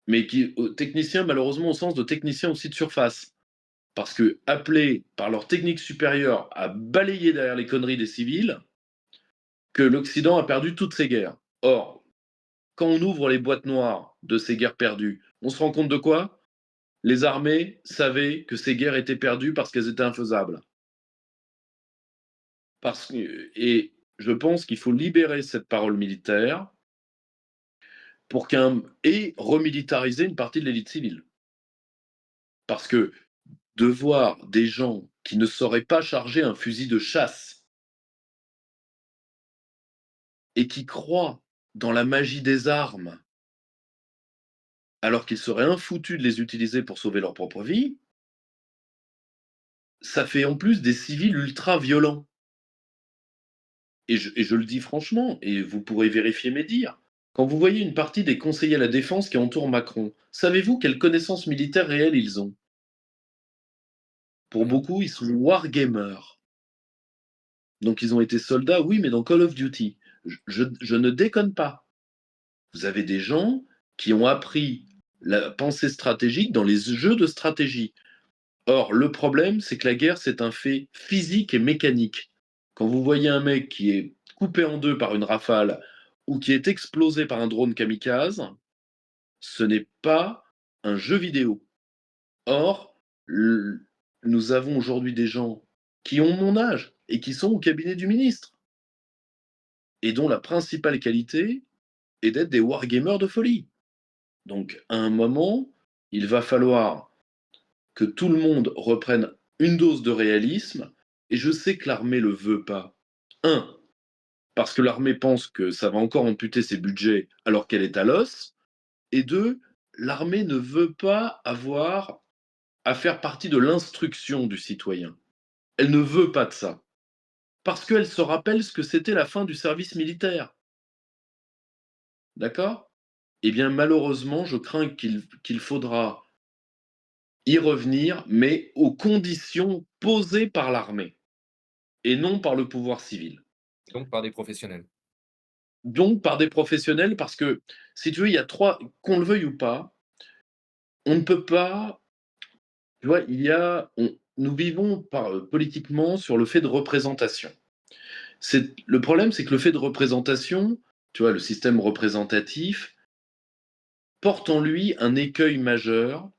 mais techniciens malheureusement au sens de techniciens aussi de surface. Parce que appelés par leur technique supérieure à balayer derrière les conneries des civils, que l'Occident a perdu toutes ses guerres. Or, quand on ouvre les boîtes noires de ces guerres perdues, on se rend compte de quoi? Les armées savaient que ces guerres étaient perdues parce qu'elles étaient infaisables. Et je pense qu'il faut libérer cette parole militaire et remilitariser une partie de l'élite civile. Parce que de voir des gens qui ne sauraient pas charger un fusil de chasse et qui croient dans la magie des armes, alors qu'ils seraient infoutus de les utiliser pour sauver leur propre vie, ça fait en plus des civils ultra violents. Et je le dis franchement, et vous pourrez vérifier mes dires. Quand vous voyez une partie des conseillers à la défense qui entourent Macron, savez-vous quelles connaissances militaires réelles ils ont? Pour Mmh. beaucoup, ils sont wargamers. Donc ils ont été soldats, oui, mais dans Call of Duty. Je ne déconne pas. Vous avez des gens qui ont appris la pensée stratégique dans les jeux de stratégie. Or, le problème, c'est que la guerre, c'est un fait physique et mécanique. Quand vous voyez un mec qui est coupé en deux par une rafale ou qui est explosé par un drone kamikaze, ce n'est pas un jeu vidéo. Or, nous avons aujourd'hui des gens qui ont mon âge et qui sont au cabinet du ministre et dont la principale qualité est d'être des wargamers de folie. Donc, à un moment, il va falloir que tout le monde reprenne une dose de réalisme, et je sais que l'armée le veut pas. Un, parce que l'armée pense que ça va encore amputer ses budgets alors qu'elle est à l'os, et deux, l'armée ne veut pas avoir à faire partie de l'instruction du citoyen. Elle ne veut pas de ça, parce qu'elle se rappelle ce que c'était la fin du service militaire. D'accord? Eh bien, malheureusement, je crains qu'il faudra y revenir, mais aux conditions posées par l'armée et non par le pouvoir civil. Donc par des professionnels. Donc par des professionnels, parce que, si tu veux, il y a trois, qu'on le veuille ou pas, on ne peut pas, tu vois, nous vivons politiquement sur le fait de représentation. Le problème, c'est que le fait de représentation, tu vois, le système représentatif, porte en lui un écueil majeur,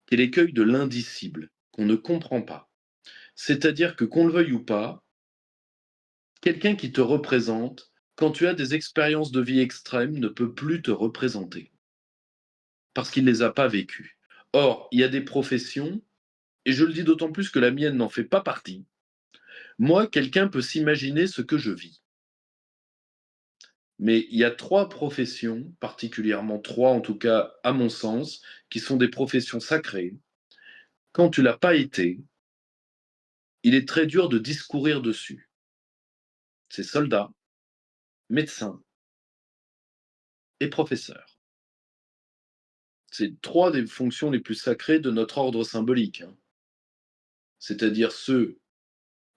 qui est l'écueil de l'indicible, qu'on ne comprend pas. C'est-à-dire que, qu'on le veuille ou pas, quelqu'un qui te représente, quand tu as des expériences de vie extrêmes, ne peut plus te représenter parce qu'il ne les a pas vécues. Or, il y a des professions, et je le dis d'autant plus que la mienne n'en fait pas partie. Moi, quelqu'un peut s'imaginer ce que je vis. Mais il y a trois professions, particulièrement trois en tout cas à mon sens, qui sont des professions sacrées. Quand tu l'as pas été, il est très dur de discourir dessus. C'est soldat, médecin et professeur. C'est trois des fonctions les plus sacrées de notre ordre symbolique, hein. C'est-à-dire ceux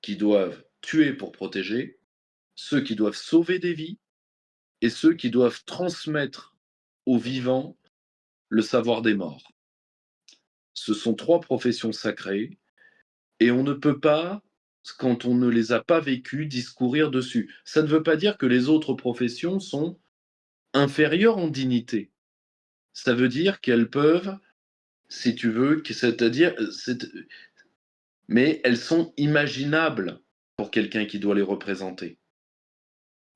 qui doivent tuer pour protéger, ceux qui doivent sauver des vies et ceux qui doivent transmettre aux vivants le savoir des morts. Ce sont trois professions sacrées et on ne peut pas, quand on ne les a pas vécues, discourir dessus. Ça ne veut pas dire que les autres professions sont inférieures en dignité. Ça veut dire qu'elles peuvent, si tu veux, c'est-à-dire, mais elles sont imaginables pour quelqu'un qui doit les représenter.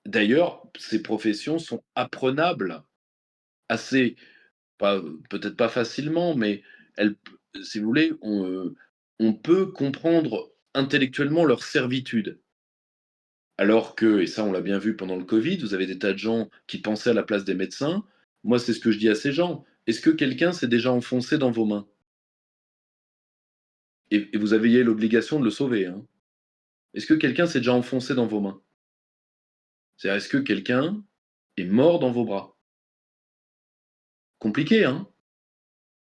D'ailleurs, ces professions sont apprenables assez, pas, peut-être pas facilement, mais elles, si vous voulez, on peut comprendre intellectuellement leur servitude. Alors que, et ça on l'a bien vu pendant le Covid, vous avez des tas de gens qui pensaient à la place des médecins. Moi, c'est ce que je dis à ces gens. Est-ce que quelqu'un s'est déjà enfoncé dans vos mains? Et vous aviez l'obligation de le sauver, hein. Est-ce que quelqu'un s'est déjà enfoncé dans vos mains? C'est-à-dire, est-ce que quelqu'un est mort dans vos bras? Compliqué, hein?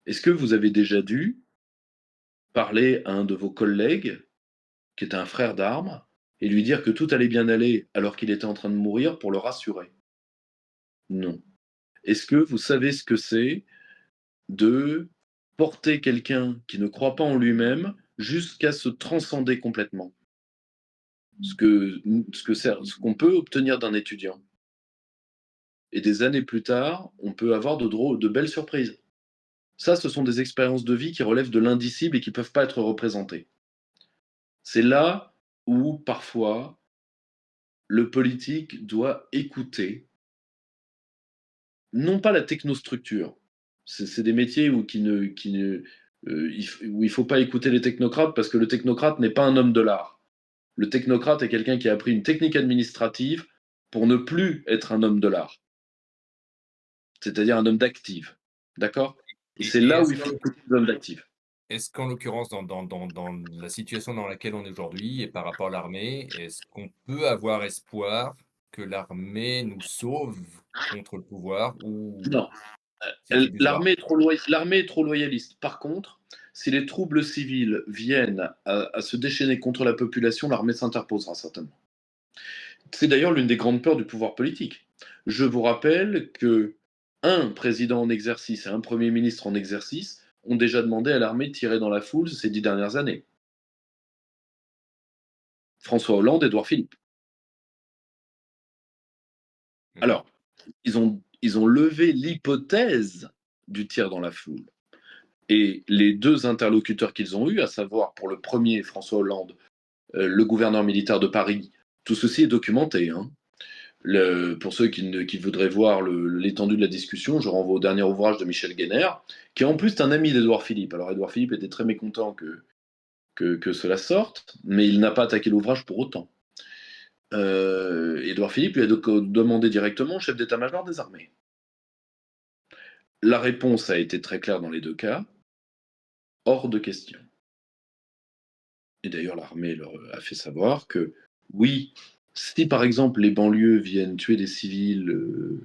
Est-ce que vous avez déjà dû parler à un de vos collègues, qui est un frère d'armes, et lui dire que tout allait bien aller alors qu'il était en train de mourir pour le rassurer? Non. Est-ce que vous savez ce que c'est de porter quelqu'un qui ne croit pas en lui-même jusqu'à se transcender complètement? Ce qu'on peut obtenir d'un étudiant. Et des années plus tard, on peut avoir de belles surprises. Ça, ce sont des expériences de vie qui relèvent de l'indicible et qui ne peuvent pas être représentées. C'est là où, parfois, le politique doit écouter, non pas la technostructure. C'est des métiers où il ne faut pas écouter les technocrates parce que le technocrate n'est pas un homme de l'art. Le technocrate est quelqu'un qui a appris une technique administrative pour ne plus être un homme de l'art, c'est-à-dire un homme d'active. D'accord? Et c'est Et là où il faut écouter les hommes d'actifs. est-ce qu'en l'occurrence, dans la situation dans laquelle on est aujourd'hui et par rapport à l'armée, est-ce qu'on peut avoir espoir que l'armée nous sauve contre le pouvoir ou Non, c'est illusoire? l'armée est trop loyaliste. Par contre, si les troubles civils viennent à se déchaîner contre la population, l'armée s'interposera certainement. C'est d'ailleurs l'une des grandes peurs du pouvoir politique. Je vous rappelle que un président en exercice et un premier ministre en exercice ont déjà demandé à l'armée de tirer dans la foule ces 10 dernières années. François Hollande, Édouard Philippe. Mmh. Alors, ils ont levé l'hypothèse du tir dans la foule. Et les deux interlocuteurs qu'ils ont eus, à savoir pour le premier, François Hollande, le gouverneur militaire de Paris, tout ceci est documenté. Hein. Pour ceux qui voudraient voir l'étendue de la discussion, je renvoie au dernier ouvrage de Michel Guéner, qui est en plus un ami d'Édouard Philippe. Alors Édouard Philippe était très mécontent que cela sorte, mais il n'a pas attaqué l'ouvrage pour autant. Édouard Philippe lui a demandé directement au chef d'état-major des armées. La réponse a été très claire dans les deux cas, hors de question. Et d'ailleurs, l'armée leur a fait savoir que oui, si par exemple les banlieues viennent tuer des civils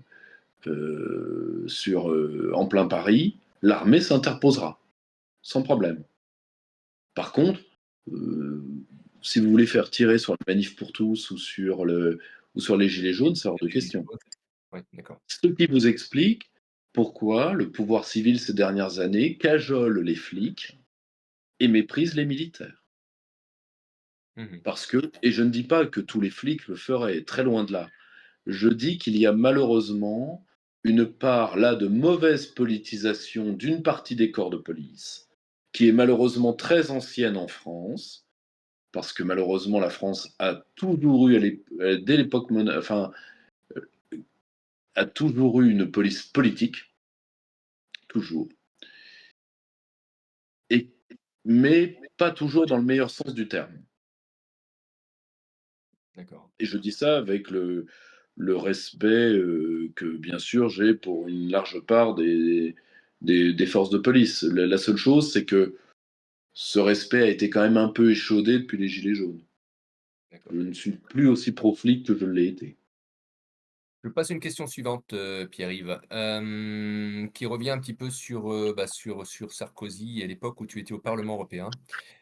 en plein Paris, l'armée s'interposera, sans problème. Par contre, euh, si vous voulez faire tirer sur la manif pour tous ou sur les gilets jaunes, c'est hors de Les gilets question. jaunes. Ouais, d'accord. Ce qui vous explique pourquoi le pouvoir civil ces dernières années cajole les flics et méprise les militaires. Mmh. Parce que, et je ne dis pas que tous les flics le feraient, très loin de là, je dis qu'il y a malheureusement une part là de mauvaise politisation d'une partie des corps de police, qui est malheureusement très ancienne en France, parce que malheureusement la France a toujours eu, dès l'époque, enfin, a toujours eu une police politique, toujours, et, mais pas toujours dans le meilleur sens du terme. D'accord. Et je dis ça avec le respect que, bien sûr, j'ai pour une large part des forces de police. La seule chose, c'est que ce respect a été quand même un peu échaudé depuis les Gilets jaunes. D'accord. Je ne suis plus aussi pro-flic que je l'ai été. Je passe une question suivante, Pierre-Yves, qui revient un petit peu sur, sur Sarkozy et l'époque où tu étais au Parlement européen.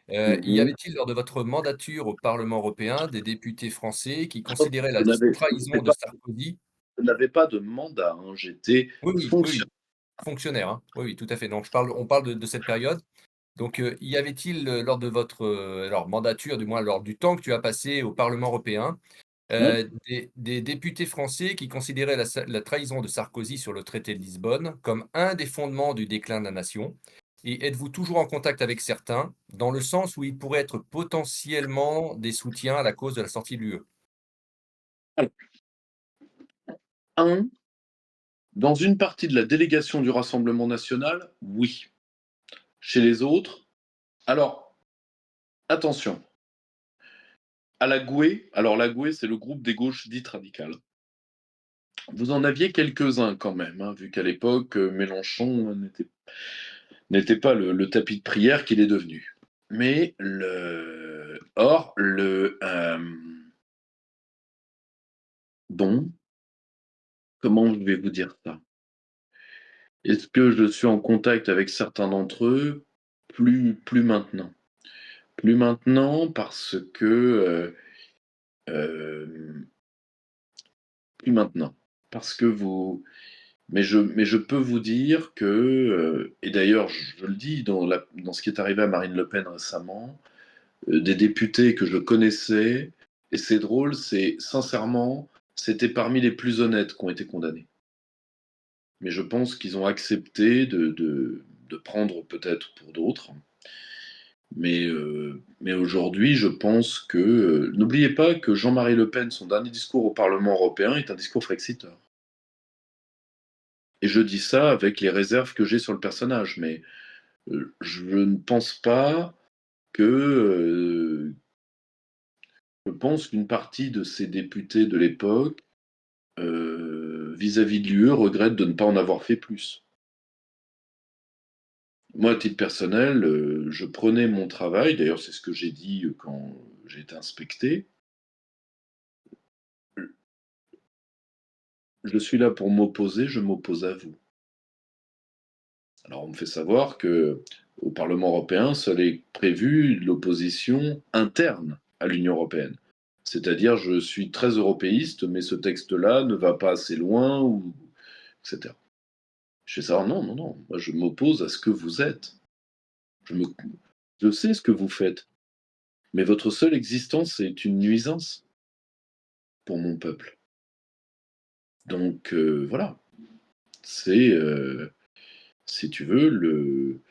Y Mhm. avait-il lors de votre mandature au Parlement européen des députés français qui Stop, considéraient la trahison de Sarkozy. je n'avais pas de mandat, hein, j'étais Oui, oui, oui, fonctionnaire. oui, fonctionnaire, hein. Oui, oui, tout à fait. Donc on parle de cette période. Donc, y avait-il, lors de votre, alors mandature, du moins lors du temps que tu as passé au Parlement européen, des députés français qui considéraient la trahison de Sarkozy sur le traité de Lisbonne comme un des fondements du déclin de la nation? Et êtes-vous toujours en contact avec certains, dans le sens où ils pourraient être potentiellement des soutiens à la cause de la sortie de l'UE? Alors, un, dans une partie de la délégation du Rassemblement national, oui. Chez les autres, alors, attention, à la GUE, alors la GUE, c'est le groupe des gauches dites radicales. Vous en aviez quelques-uns quand même, hein, vu qu'à l'époque, Mélenchon n'était pas le tapis de prière qu'il est devenu. Mais bon, comment je vais vous dire ça? Est-ce que je suis en contact avec certains d'entre eux? Plus maintenant. Plus maintenant parce que euh, plus maintenant. Parce que vous, mais je peux vous dire que, et d'ailleurs je le dis dans ce qui est arrivé à Marine Le Pen récemment, des députés que je connaissais, et c'est drôle, c'est sincèrement, c'était parmi les plus honnêtes qui ont été condamnés. Mais je pense qu'ils ont accepté de prendre peut-être pour d'autres. Mais aujourd'hui, je pense que... n'oubliez pas que Jean-Marie Le Pen, son dernier discours au Parlement européen est un discours frexiteur. Et je dis ça avec les réserves que j'ai sur le personnage, mais je ne pense pas que... je pense qu'une partie de ces députés de l'époque, vis-à-vis de l'UE, regrette de ne pas en avoir fait plus. Moi, à titre personnel, je prenais mon travail, d'ailleurs c'est ce que j'ai dit quand j'ai été inspecté, je suis là pour m'opposer, je m'oppose à vous. Alors on me fait savoir que au Parlement européen, seule est prévue l'opposition interne à l'Union européenne. C'est-à-dire, je suis très européiste, mais ce texte-là ne va pas assez loin, ou etc. Je fais savoir, non, non, non, moi je m'oppose à ce que vous êtes. Je, me, je sais ce que vous faites, mais votre seule existence est une nuisance pour mon peuple. Donc voilà, c'est, si tu veux,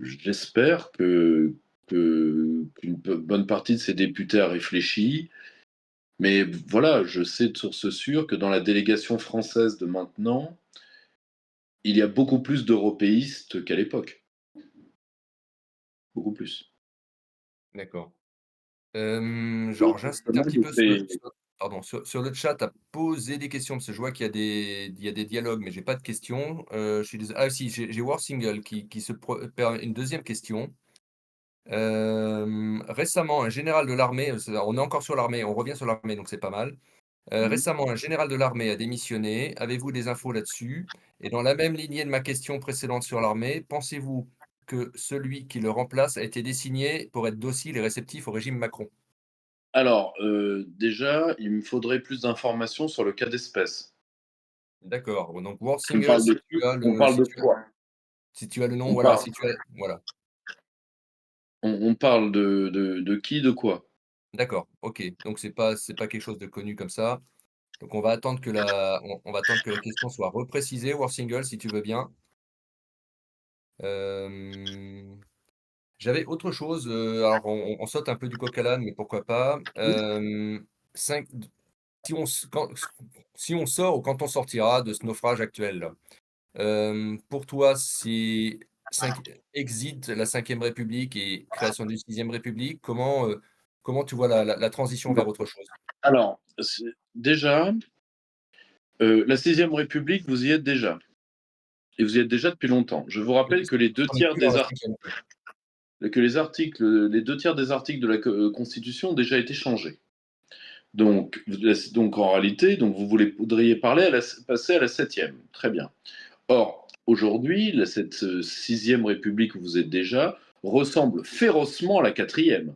j'espère qu'une bonne partie de ces députés a réfléchi. Mais voilà, je sais de source sûre que dans la délégation française de maintenant, il y a beaucoup plus d'européistes qu'à l'époque. Beaucoup plus. D'accord. Donc, Genre, j'insiste un justement, petit je peu fais. pardon, sur le chat à poser des questions, parce que je vois qu'il y a des dialogues, mais j'ai pas de questions. Je suis désolé. Ah si, j'ai Warsingle qui se permet une deuxième question. Récemment, un général de l'armée, on est encore sur l'armée, on revient sur l'armée, donc c'est pas mal. Récemment, un général de l'armée a démissionné. Avez-vous des infos là-dessus? Et dans la même lignée de ma question précédente sur l'armée, pensez-vous que celui qui le remplace a été désigné pour être docile et réceptif au régime Macron? Alors, déjà, il me faudrait plus d'informations sur le cas d'espèce. D'accord, bon donc On Worsingle, parle de qui? On parle de quoi? si tu as le nom, On voilà, parle, si tu as voilà, on parle de qui, de quoi? d'accord, OK, donc c'est pas quelque chose de connu comme ça. Donc on va attendre que la question soit reprécisée, Worsingle, si tu veux bien. Hem, J'avais autre chose, alors on saute un peu du coq à l'âne, mais pourquoi pas. 5 si on s quand si on sort ou quand on sortira de ce naufrage actuel, pour toi, c'est cinq exit la Cinquième République et création d'une Sixième République. Comment tu vois la transition vers autre chose? Alors, déjà, la Sixième République, vous y êtes déjà. Et vous y êtes déjà depuis longtemps. Je vous Oui, rappelle que les deux on n'est tiers plus dans des la articles, cinquième. les deux tiers des articles de la Constitution ont déjà été changés. Donc en réalité, donc vous voudriez passer à la septième. Très bien. Or, aujourd'hui, cette sixième République où vous êtes déjà ressemble férocement à la quatrième.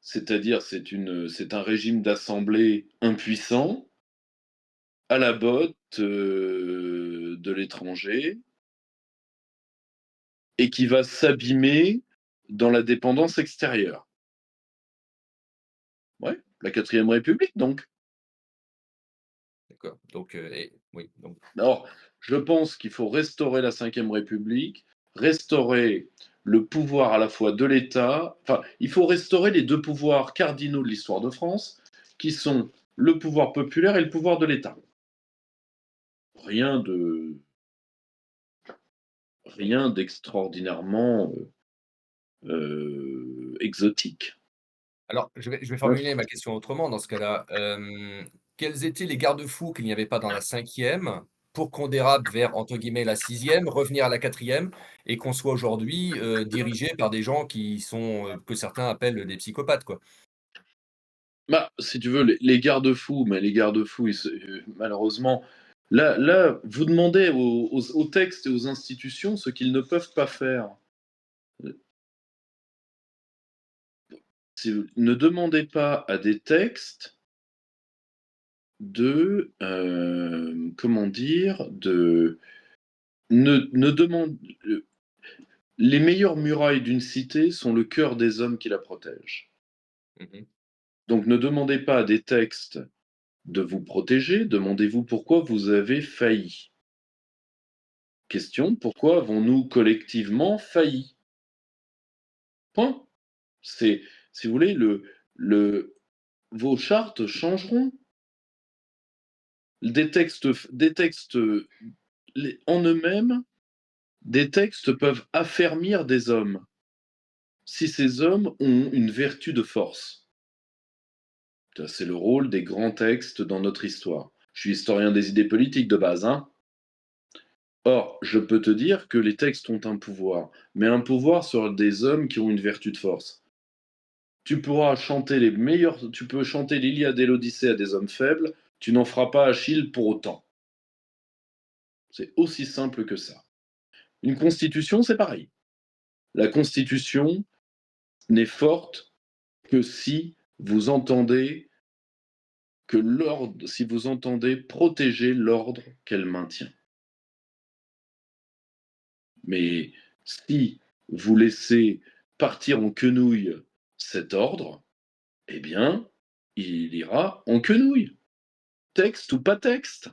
C'est-à-dire, c'est un régime d'assemblée impuissant, à la botte de l'étranger, et qui va s'abîmer dans la dépendance extérieure. Ouais, la quatrième République, donc. D'accord, donc et oui, donc Alors, je pense qu'il faut restaurer la cinquième République, restaurer le pouvoir à la fois de l'État, enfin, il faut restaurer les deux pouvoirs cardinaux de l'histoire de France, qui sont le pouvoir populaire et le pouvoir de l'État. Rien de rien d'extraordinairement exotique. alors je vais formuler ma question autrement dans ce cas-là. Quels étaient les garde-fous qu'il n'y avait pas dans la cinquième pour qu'on dérape vers, entre guillemets, «la sixième», revenir à la quatrième et qu'on soit aujourd'hui, dirigé par des gens qui sont, que certains appellent des psychopathes, quoi? Bah, si tu veux, les garde-fous, mais les garde-fous, malheureusement, là, vous demandez aux textes et aux institutions ce qu'ils ne peuvent pas faire. Ne demandez pas à des textes de, comment dire, ne demande, les meilleures murailles d'une cité sont le cœur des hommes qui la protègent. Mmh. Donc ne demandez pas à des textes de vous protéger, demandez-vous pourquoi vous avez failli. Question, pourquoi avons-nous collectivement failli? Point. C'est, si vous voulez, le, vos chartes changeront. Des textes en eux-mêmes, des textes peuvent affermir des hommes si ces hommes ont une vertu de force. Ça, c'est le rôle des grands textes dans notre histoire. Je suis historien des idées politiques de base, hein. Or, je peux te dire que les textes ont un pouvoir, mais un pouvoir sur des hommes qui ont une vertu de force. Tu peux chanter l'Iliade et l'Odyssée à des hommes faibles, tu n'en feras pas Achille pour autant. C'est aussi simple que ça. Une constitution, c'est pareil. La constitution n'est forte que si vous entendez si vous entendez protéger l'ordre qu'elle maintient. Mais si vous laissez partir en quenouille cet ordre, eh bien, il ira en quenouille, texte ou pas texte.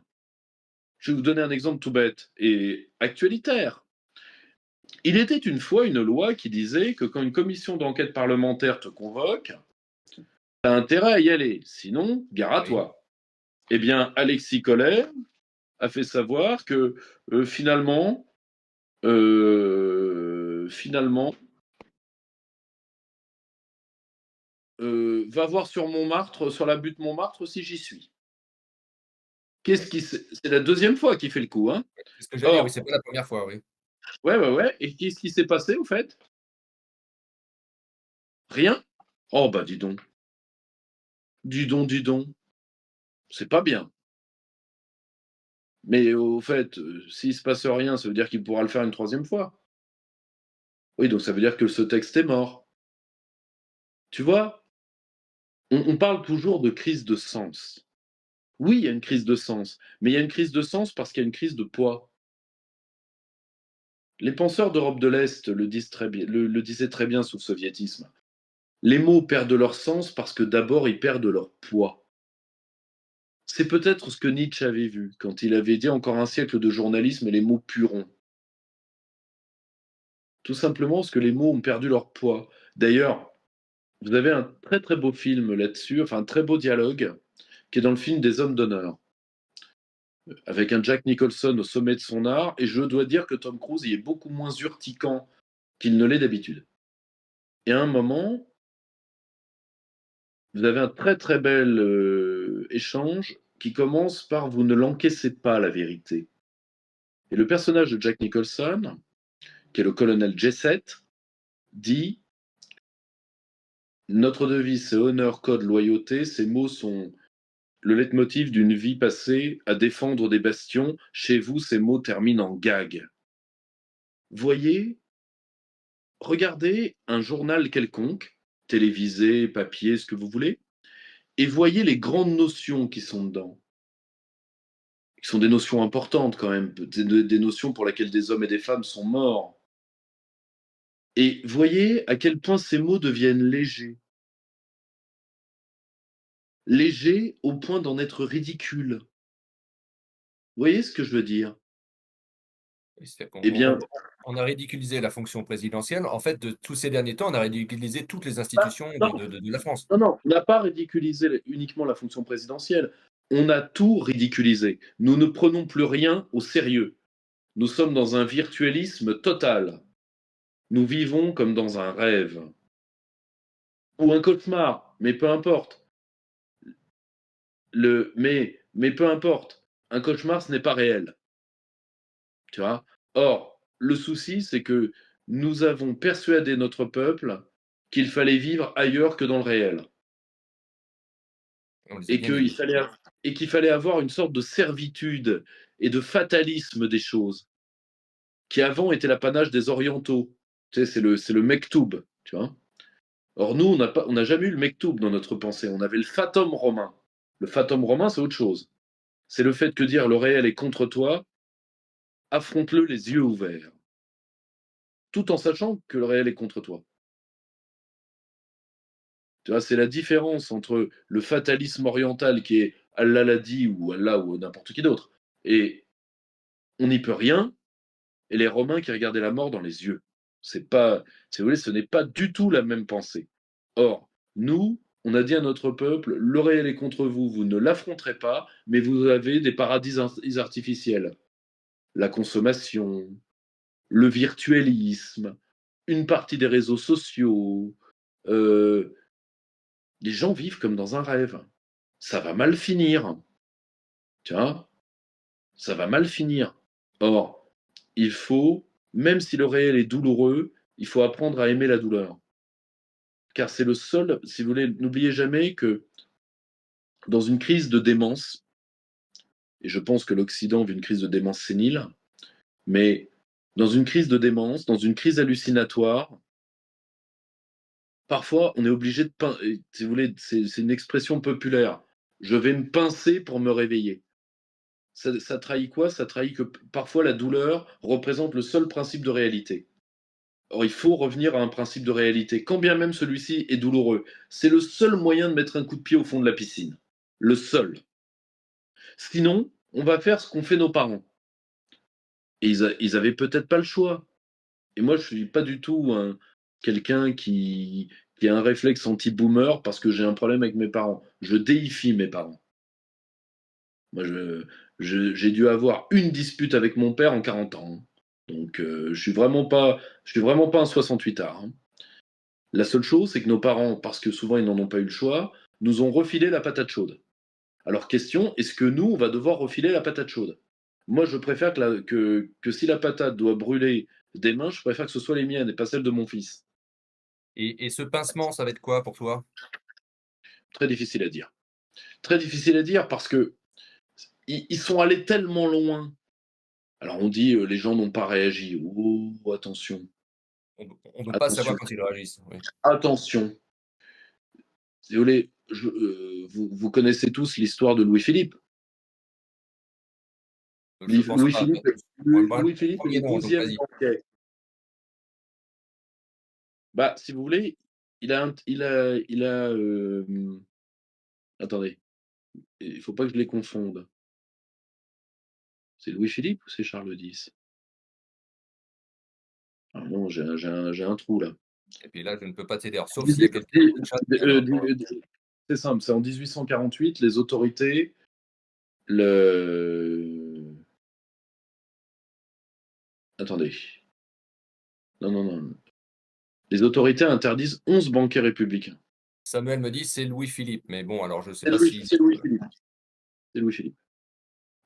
Je vais vous donner un exemple tout bête et actualitaire. Il était une fois une loi qui disait que quand une commission d'enquête parlementaire te convoque, tu as intérêt à y aller, sinon, gare à Oui. toi. Eh bien, Alexis Collet a fait savoir que finalement, va voir sur Montmartre, sur la butte Montmartre si j'y suis. C'est la deuxième fois qu'il fait le coup, hein. C'est ce que j'allais dire, oui, Or, c'est pas la première fois, oui. ouais. Et qu'est-ce qui s'est passé au fait? Rien? Oh bah dis donc, dis donc, c'est pas bien. Mais au fait, s'il se passe rien, ça veut dire qu'il pourra le faire une troisième fois. Oui, donc ça veut dire que ce texte est mort. Tu vois? On parle toujours de crise de sens. Oui, il y a une crise de sens, mais il y a une crise de sens parce qu'il y a une crise de poids. Les penseurs d'Europe de l'Est le disaient très bien sous le soviétisme. Les mots perdent leur sens parce que d'abord ils perdent leur poids. C'est peut-être ce que Nietzsche avait vu quand il avait dit encore un siècle de journalisme et les mots pueront. Tout simplement parce que les mots ont perdu leur poids. D'ailleurs, vous avez un très très beau film là-dessus, enfin un très beau dialogue, qui est dans le film des Hommes d'honneur, avec un Jack Nicholson au sommet de son art, et je dois dire que Tom Cruise y est beaucoup moins urticant qu'il ne l'est d'habitude. Et à un moment, vous avez un très très bel échange qui commence par vous ne l'encaissez pas la vérité. Et le personnage de Jack Nicholson, qui est le colonel Jesset, dit notre devise c'est honneur, code, loyauté. Ces mots sont le leitmotiv d'une vie passée à défendre des bastions. Chez vous, ces mots terminent en gag. Voyez, regardez un journal quelconque, télévisé, papier, ce que vous voulez, et voyez les grandes notions qui sont dedans. Qui sont des notions importantes quand même, des notions pour lesquelles des hommes et des femmes sont morts. Et voyez à quel point ces mots deviennent légers. Légers au point d'en être ridicules. Vous voyez ce que je veux dire? Oui, c'est qu'on Eh bien, on a ridiculisé la fonction présidentielle. En fait, de tous ces derniers temps, on a ridiculisé toutes les bah, institutions non, de la France. non, on n'a pas ridiculisé uniquement la fonction présidentielle. On a tout ridiculisé. Nous ne prenons plus rien au sérieux. Nous sommes dans un virtualisme total. Nous vivons comme dans un rêve. Ou un cauchemar, mais peu importe. Mais peu importe. Un cauchemar, ce n'est pas réel. Tu vois? Or, le souci, c'est que nous avons persuadé notre peuple qu'il fallait vivre ailleurs que dans le réel. On les a Et bien idées. qu'il fallait avoir une sorte de servitude et de fatalisme des choses, qui avant était l'apanage des orientaux. Tu sais, c'est le mektoub, tu vois. Or, nous, on n'a jamais eu le mektoub dans notre pensée. On avait le fatum romain. Le fatum romain, c'est autre chose. C'est le fait que dire le réel est contre toi, affronte-le les yeux ouverts, tout en sachant que le réel est contre toi. Tu vois, c'est la différence entre le fatalisme oriental qui est Allah l'a dit ou Allah ou n'importe qui d'autre, et on n'y peut rien, et les Romains qui regardaient la mort dans les yeux. C'est pas, si vous voulez, ce n'est pas du tout la même pensée. Or, nous, on a dit à notre peuple, le réel est contre vous, vous ne l'affronterez pas, mais vous avez des paradis artificiels. La consommation, le virtualisme, une partie des réseaux sociaux. euh, les gens vivent comme dans un rêve. Ça va mal finir. Tu vois, ça va mal finir. Or, il faut, même si le réel est douloureux, il faut apprendre à aimer la douleur. Car c'est le seul, si vous voulez, n'oubliez jamais que dans une crise de démence, et je pense que l'Occident vit une crise de démence sénile, mais dans une crise de démence, dans une crise hallucinatoire, parfois on est obligé de si vous voulez, c'est une expression populaire. Je vais me pincer pour me réveiller. Ça trahit quoi? Ça trahit que parfois la douleur représente le seul principe de réalité. Or, il faut revenir à un principe de réalité, quand bien même celui-ci est douloureux. C'est le seul moyen de mettre un coup de pied au fond de la piscine. Le seul. Sinon, on va faire ce qu'ont fait nos parents. Et ils avaient peut-être pas le choix. Et moi, je suis pas du tout quelqu'un qui a un réflexe anti-boomer parce que j'ai un problème avec mes parents. Je déifie mes parents. Moi, j'ai dû avoir une dispute avec mon père en 40 ans, hein. Donc, je suis vraiment pas un 68ard, hein. La seule chose, c'est que nos parents, parce que souvent ils n'en ont pas eu le choix, nous ont refilé la patate chaude. Alors, question, est-ce que nous, on va devoir refiler la patate chaude? Moi, je préfère que si la patate doit brûler des mains, je préfère que ce soit les miennes et pas celles de mon fils. Et ce pincement, ça va être quoi pour toi? Très difficile à dire. Très difficile à dire parce que ils sont allés tellement loin. Alors, on dit, les gens n'ont pas réagi. Oh, attention, On ne peut pas savoir attention, quand ils réagissent, oui. attention. Si vous voulez, vous connaissez tous l'histoire de Louis-Philippe. Je pense pas, mais Louis-Philippe, moi, Louis-Philippe est 1er le nom, donc 12e vas-y. banquet. Bah, si vous voulez, attendez, il faut pas que je les confonde. C'est Louis-Philippe ou c'est Charles X? Ah non, j'ai un trou là. Et puis là, je ne peux pas t'aider. Alors sauf s'il y a Dix- quelqu'un dix- dans le chat qui a l'info. C'est simple, c'est en 1848, les autorités, le... Attendez. Non, non, non. Les autorités interdisent 11 banquets républicains. Samuel me dit: «C'est Louis-Philippe», mais bon, alors je sais C'est pas Louis, si, c'est Louis-Philippe. C'est Louis-Philippe.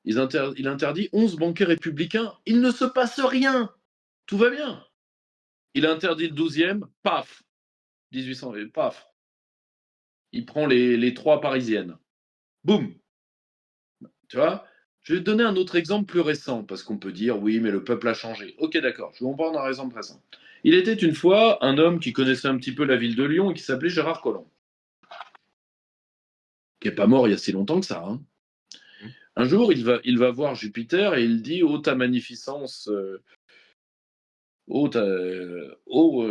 Il interdit 11 banquets républicains. Il ne se passe rien. Tout va bien. Il interdit le 12e. Paf. 1800. Paf. Il prend les trois parisiennes. Boum. Tu vois? Je vais te donner un autre exemple plus récent, parce qu'on peut dire, oui, mais le peuple a changé. Ok, d'accord. Je vais en prendre un exemple récent. Il était une fois un homme qui connaissait un petit peu la ville de Lyon et qui s'appelait Gérard Collomb, qui n'est pas mort il y a si longtemps que ça, hein. mmh, Un jour, il va voir Jupiter et il dit, ô ta magnificence, ô ta, ô,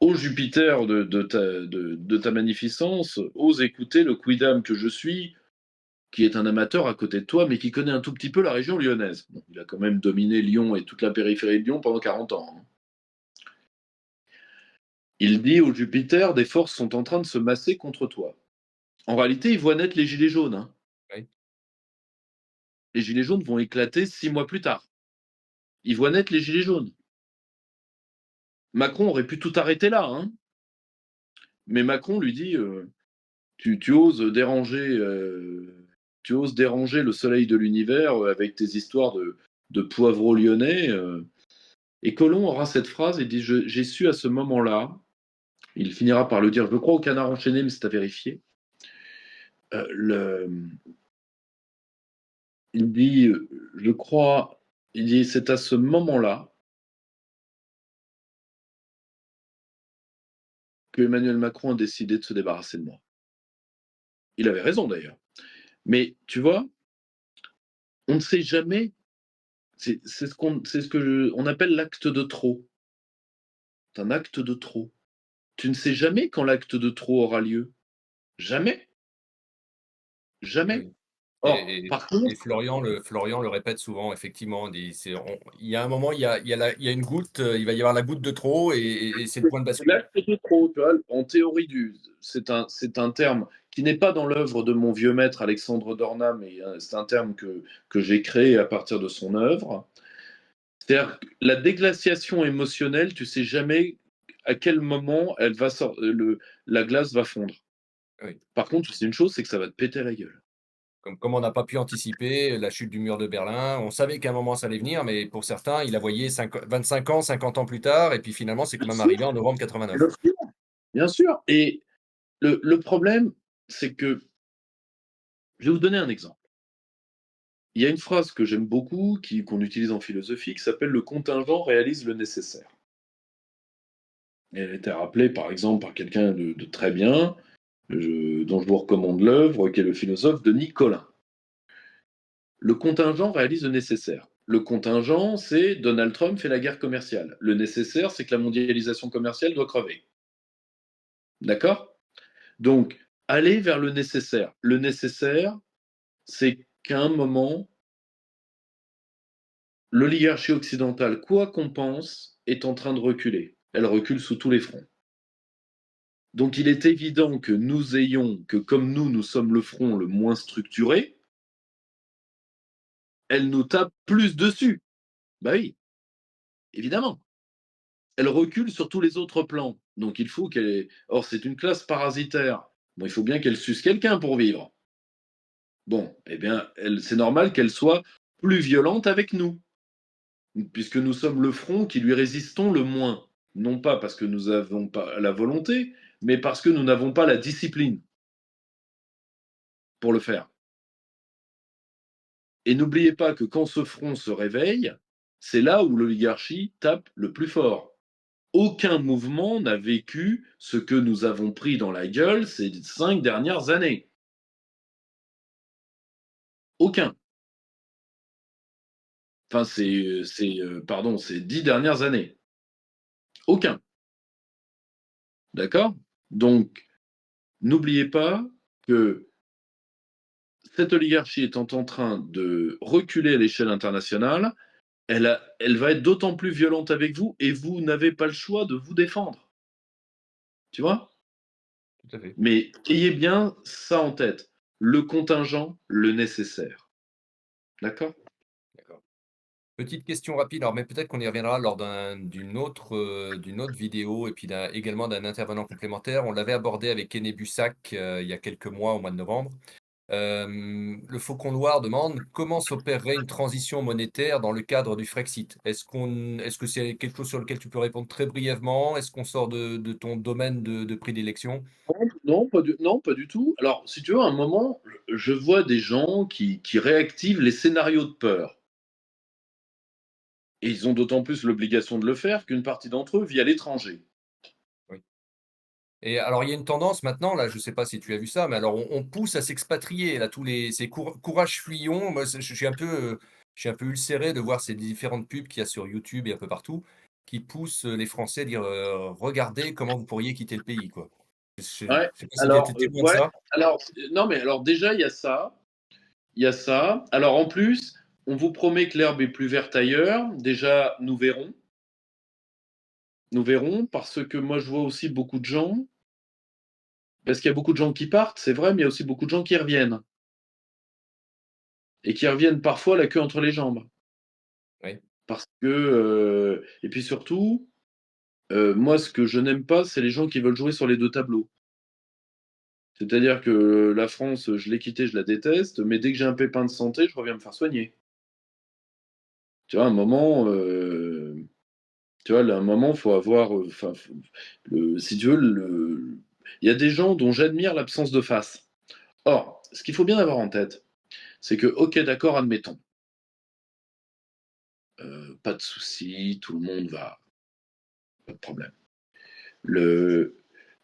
ô Jupiter de ta magnificence, ose écouter le quidam que je suis, qui est un amateur à côté de toi, mais qui connaît un tout petit peu la région lyonnaise. Bon, il a quand même dominé Lyon et toute la périphérie de Lyon pendant 40 ans, hein. Il dit au Jupiter, des forces sont en train de se masser contre toi. En réalité, il voit naître les gilets jaunes, hein. oui, Les gilets jaunes vont éclater 6 mois plus tard. Il voit naître les gilets jaunes. Macron aurait pu tout arrêter là, hein. Mais Macron lui dit, tu oses tu oses déranger le soleil de l'univers avec tes histoires de poivreaux lyonnais. Et Colomb aura cette phrase, il dit, j'ai su à ce moment-là, il finira par le dire, je crois au canard enchaîné, mais c'est à vérifier. Le, il dit, je crois, il dit, c'est à ce moment-là que Emmanuel Macron a décidé de se débarrasser de moi. Il avait raison d'ailleurs. Mais tu vois, on ne sait jamais. C'est ce que on appelle l'acte de trop. C'est un acte de trop. Tu ne sais jamais quand l'acte de trop aura lieu. Jamais. Jamais. oui. Or, par Et contre, Florian le répète souvent, effectivement, il y a un moment, il y a une goutte, il va y avoir la goutte de trop et c'est le point de bascule. l'acte de trop, tu vois, en théorie, c'est un terme qui n'est pas dans l'œuvre de mon vieux maître Alexandre Dorna, mais c'est un terme que j'ai créé à partir de son œuvre. C'est-à-dire que la déglaciation émotionnelle, tu sais jamais à quel moment la glace va fondre. Oui. Par contre, c'est une chose, c'est que ça va te péter la gueule. Comme on n'a pas pu anticiper la chute du mur de Berlin, on savait qu'à un moment ça allait venir, mais pour certains, ils la voyaient 25 ans, 50 ans plus tard et puis finalement, c'est quand Bien même sûr, arrivé en novembre 89. bien sûr, bien sûr. Et le problème, c'est que Je vais vous donner un exemple. Il y a une phrase que j'aime beaucoup, qu'on utilise en philosophie, qui s'appelle «Le contingent réalise le nécessaire». Et elle a été rappelée, par exemple, par quelqu'un de très bien, dont je vous recommande l'œuvre, qui est le philosophe Denis Colin. Le contingent réalise le nécessaire. Le contingent, c'est Donald Trump fait la guerre commerciale. Le nécessaire, c'est que la mondialisation commerciale doit crever. D'accord? Donc, aller vers le nécessaire. Le nécessaire, c'est qu'à un moment, l'oligarchie occidentale, quoi qu'on pense, est en train de reculer. Elle recule sous tous les fronts. Donc il est évident que comme nous sommes le front le moins structuré, elle nous tape plus dessus. Bah oui, évidemment. Elle recule sur tous les autres plans. Donc il faut qu'elle. Or, c'est une classe parasitaire. Bon, il faut bien qu'elle suce quelqu'un pour vivre. Bon, eh bien, c'est normal qu'elle soit plus violente avec nous, puisque nous sommes le front qui lui résistons le moins. Non pas parce que nous n'avons pas la volonté, mais parce que nous n'avons pas la discipline pour le faire. Et n'oubliez pas que quand ce front se réveille, c'est là où l'oligarchie tape le plus fort. Aucun mouvement n'a vécu ce que nous avons pris dans la gueule ces 5 dernières années. Aucun. Enfin, pardon, ces 10 dernières années. Aucun. D'accord? Donc, n'oubliez pas que cette oligarchie étant en train de reculer à l'échelle internationale, elle va être d'autant plus violente avec vous et vous n'avez pas le choix de vous défendre. Tu vois? Tout à fait. Mais ayez bien ça en tête. Le contingent, le nécessaire. D'accord? D'accord. Petite question rapide, alors mais peut-être qu'on y reviendra lors d'une autre vidéo et puis également d'un intervenant complémentaire. On l'avait abordé avec Kenny Bussac, il y a quelques mois, au mois de novembre. Le Faucon Noir demande: «Comment s'opérerait une transition monétaire dans le cadre du Frexit?» Est-ce que c'est quelque chose sur lequel tu peux répondre très brièvement? Est-ce qu'on sort de ton domaine de prédilection? Non, pas du tout. Alors, si tu veux, à un moment, je vois des gens qui réactivent les scénarios de peur. Et ils ont d'autant plus l'obligation de le faire qu'une partie d'entre eux vit à l'étranger. Oui. Et alors, il y a une tendance maintenant, là, je ne sais pas si tu as vu ça, mais alors on pousse à s'expatrier, là, tous les ces courage fuyons. Moi, je suis un peu, je suis un peu ulcéré de voir ces différentes pubs qu'il y a sur YouTube et un peu partout, qui poussent, les Français à dire, «Regardez comment vous pourriez quitter le pays», quoi. Je Ouais, sais pas si tu as été alors, témoin de ça? non, mais alors déjà, il y a ça. Il y a ça. Alors, en plus, on vous promet que l'herbe est plus verte ailleurs. Déjà, nous verrons. Nous verrons, parce que moi, je vois aussi beaucoup de gens. Parce qu'il y a beaucoup de gens qui partent, c'est vrai, mais il y a aussi beaucoup de gens qui reviennent. Et qui reviennent parfois la queue entre les jambes. Oui, Parce que. Et puis surtout, moi, ce que je n'aime pas, c'est les gens qui veulent jouer sur les deux tableaux. C'est-à-dire que la France, je l'ai quittée, je la déteste, mais dès que j'ai un pépin de santé, je reviens me faire soigner. Tu vois, à un moment, tu vois, là, à un moment, faut avoir, enfin, si tu veux, il y a des gens dont j'admire l'absence de face. Or, ce qu'il faut bien avoir en tête, c'est que, ok, d'accord, admettons, pas de souci, tout le monde va, pas de problème. Le,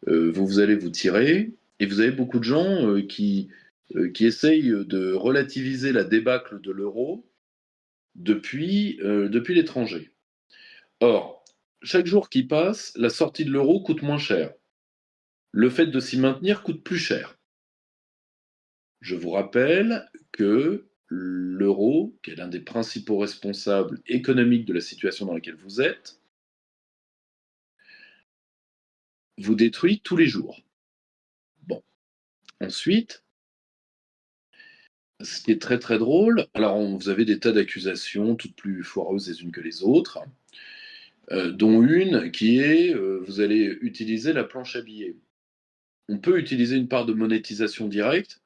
vous allez vous tirer, et vous avez beaucoup de gens qui essayent de relativiser la débâcle de l'euro depuis l'étranger. Or, chaque jour qui passe, la sortie de l'euro coûte moins cher. Le fait de s'y maintenir coûte plus cher. Je vous rappelle que l'euro, qui est l'un des principaux responsables économiques de la situation dans laquelle vous êtes, vous détruit tous les jours. Bon. Ensuite, ce qui est très très drôle, alors vous avez des tas d'accusations, toutes plus foireuses les unes que les autres, dont une qui est vous allez utiliser la planche à billets. On peut utiliser une part de monétisation directe.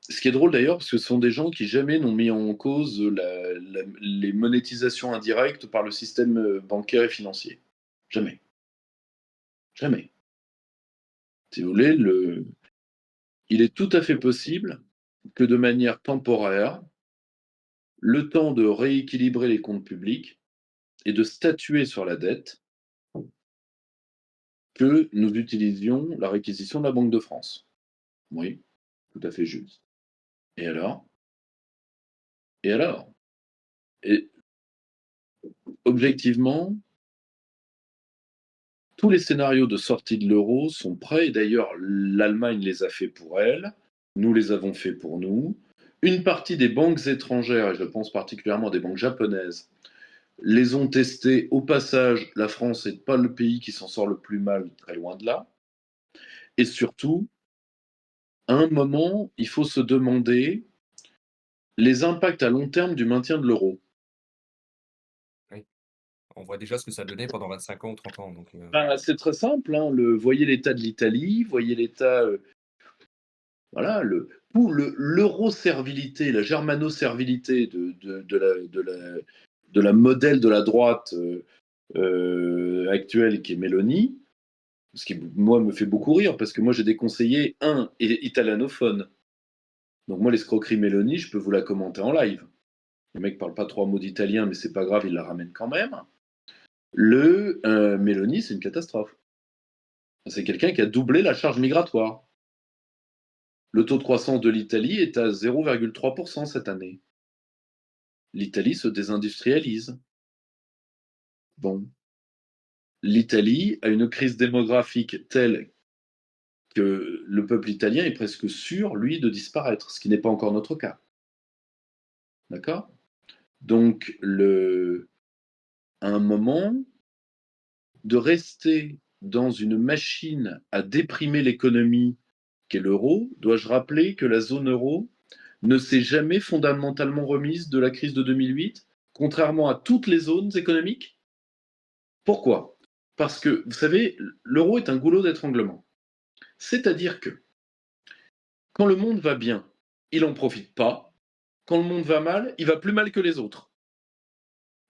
Ce qui est drôle d'ailleurs, parce que ce sont des gens qui jamais n'ont mis en cause les monétisations indirectes par le système bancaire et financier. Jamais. Jamais. Si vous voulez, il est tout à fait possible. que de manière temporaire, le temps de rééquilibrer les comptes publics et de statuer sur la dette, que nous utilisions la réquisition de la Banque de France. Oui, tout à fait juste. Et alors? Et alors? Et objectivement, tous les scénarios de sortie de l'euro sont prêts et d'ailleurs l'Allemagne les a fait pour elle, nous les avons fait pour nous. Une partie des banques étrangères, et je pense particulièrement des banques japonaises, les ont testés. Au passage, la France n'est pas le pays qui s'en sort le plus mal, très loin de là. Et surtout, à un moment, il faut se demander les impacts à long terme du maintien de l'euro. Oui. On voit déjà ce que ça donnait pendant 25 ans ou 30 ans, donc Ben, c'est très simple, hein, voyez l'état de l'Italie, voyez l'état, voilà, l'euro-servilité, la germano-servilité de la modèle de la droite actuelle qui est Mélanie, ce qui, moi, me fait beaucoup rire, parce que moi, j'ai des conseillers, italanophones. Donc moi, l'escroquerie Mélanie, je peux vous la commenter en live. Le mec parle pas 3 mots d'italien, mais c'est pas grave, il la ramène quand même. Mélanie, c'est une catastrophe. C'est quelqu'un qui a doublé la charge migratoire. Le taux de croissance de l'Italie est à 0,3% cette année. L'Italie se désindustrialise. Bon. L'Italie a une crise démographique telle que le peuple italien est presque sûr, lui, de disparaître, ce qui n'est pas encore notre cas. D'accord? Donc, à un moment, de rester dans une machine à déprimer l'économie qu'est l'euro, dois-je rappeler que la zone euro ne s'est jamais fondamentalement remise de la crise de 2008, contrairement à toutes les zones économiques? Pourquoi? Parce que, vous savez, l'euro est un goulot d'étranglement. C'est-à-dire que quand le monde va bien, il n'en profite pas. Quand le monde va mal, il va plus mal que les autres.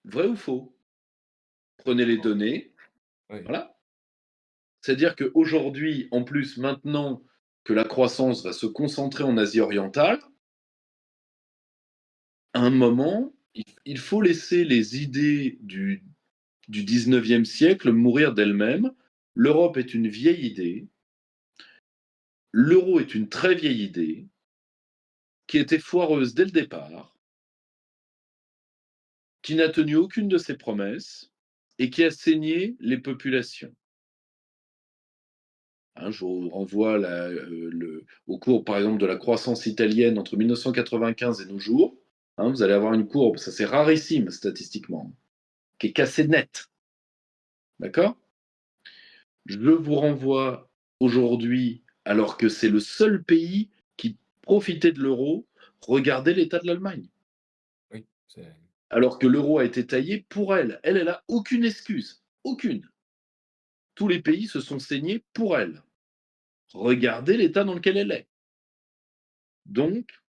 Vrai ou faux? Prenez les oh, données, oui. voilà. C'est-à-dire qu'aujourd'hui, en plus, maintenant que la croissance va se concentrer en Asie orientale, à un moment, il faut laisser les idées du 19e siècle mourir d'elles-mêmes. L'Europe est une vieille idée, l'euro est une très vieille idée, qui était foireuse dès le départ, qui n'a tenu aucune de ses promesses et qui a saigné les populations. Hein, je vous renvoie au cours, par exemple, de la croissance italienne entre 1995 et nos jours. Hein, vous allez avoir une courbe, ça c'est rarissime statistiquement, qui est cassée nette. D'accord? Je vous renvoie aujourd'hui, alors que c'est le seul pays qui profitait de l'euro, regardez l'état de l'Allemagne. Oui, Alors que l'euro a été taillé pour elle. Elle n'a aucune excuse. Aucune. Tous les pays se sont saignés pour elle. Regardez l'état dans lequel elle est. Donc,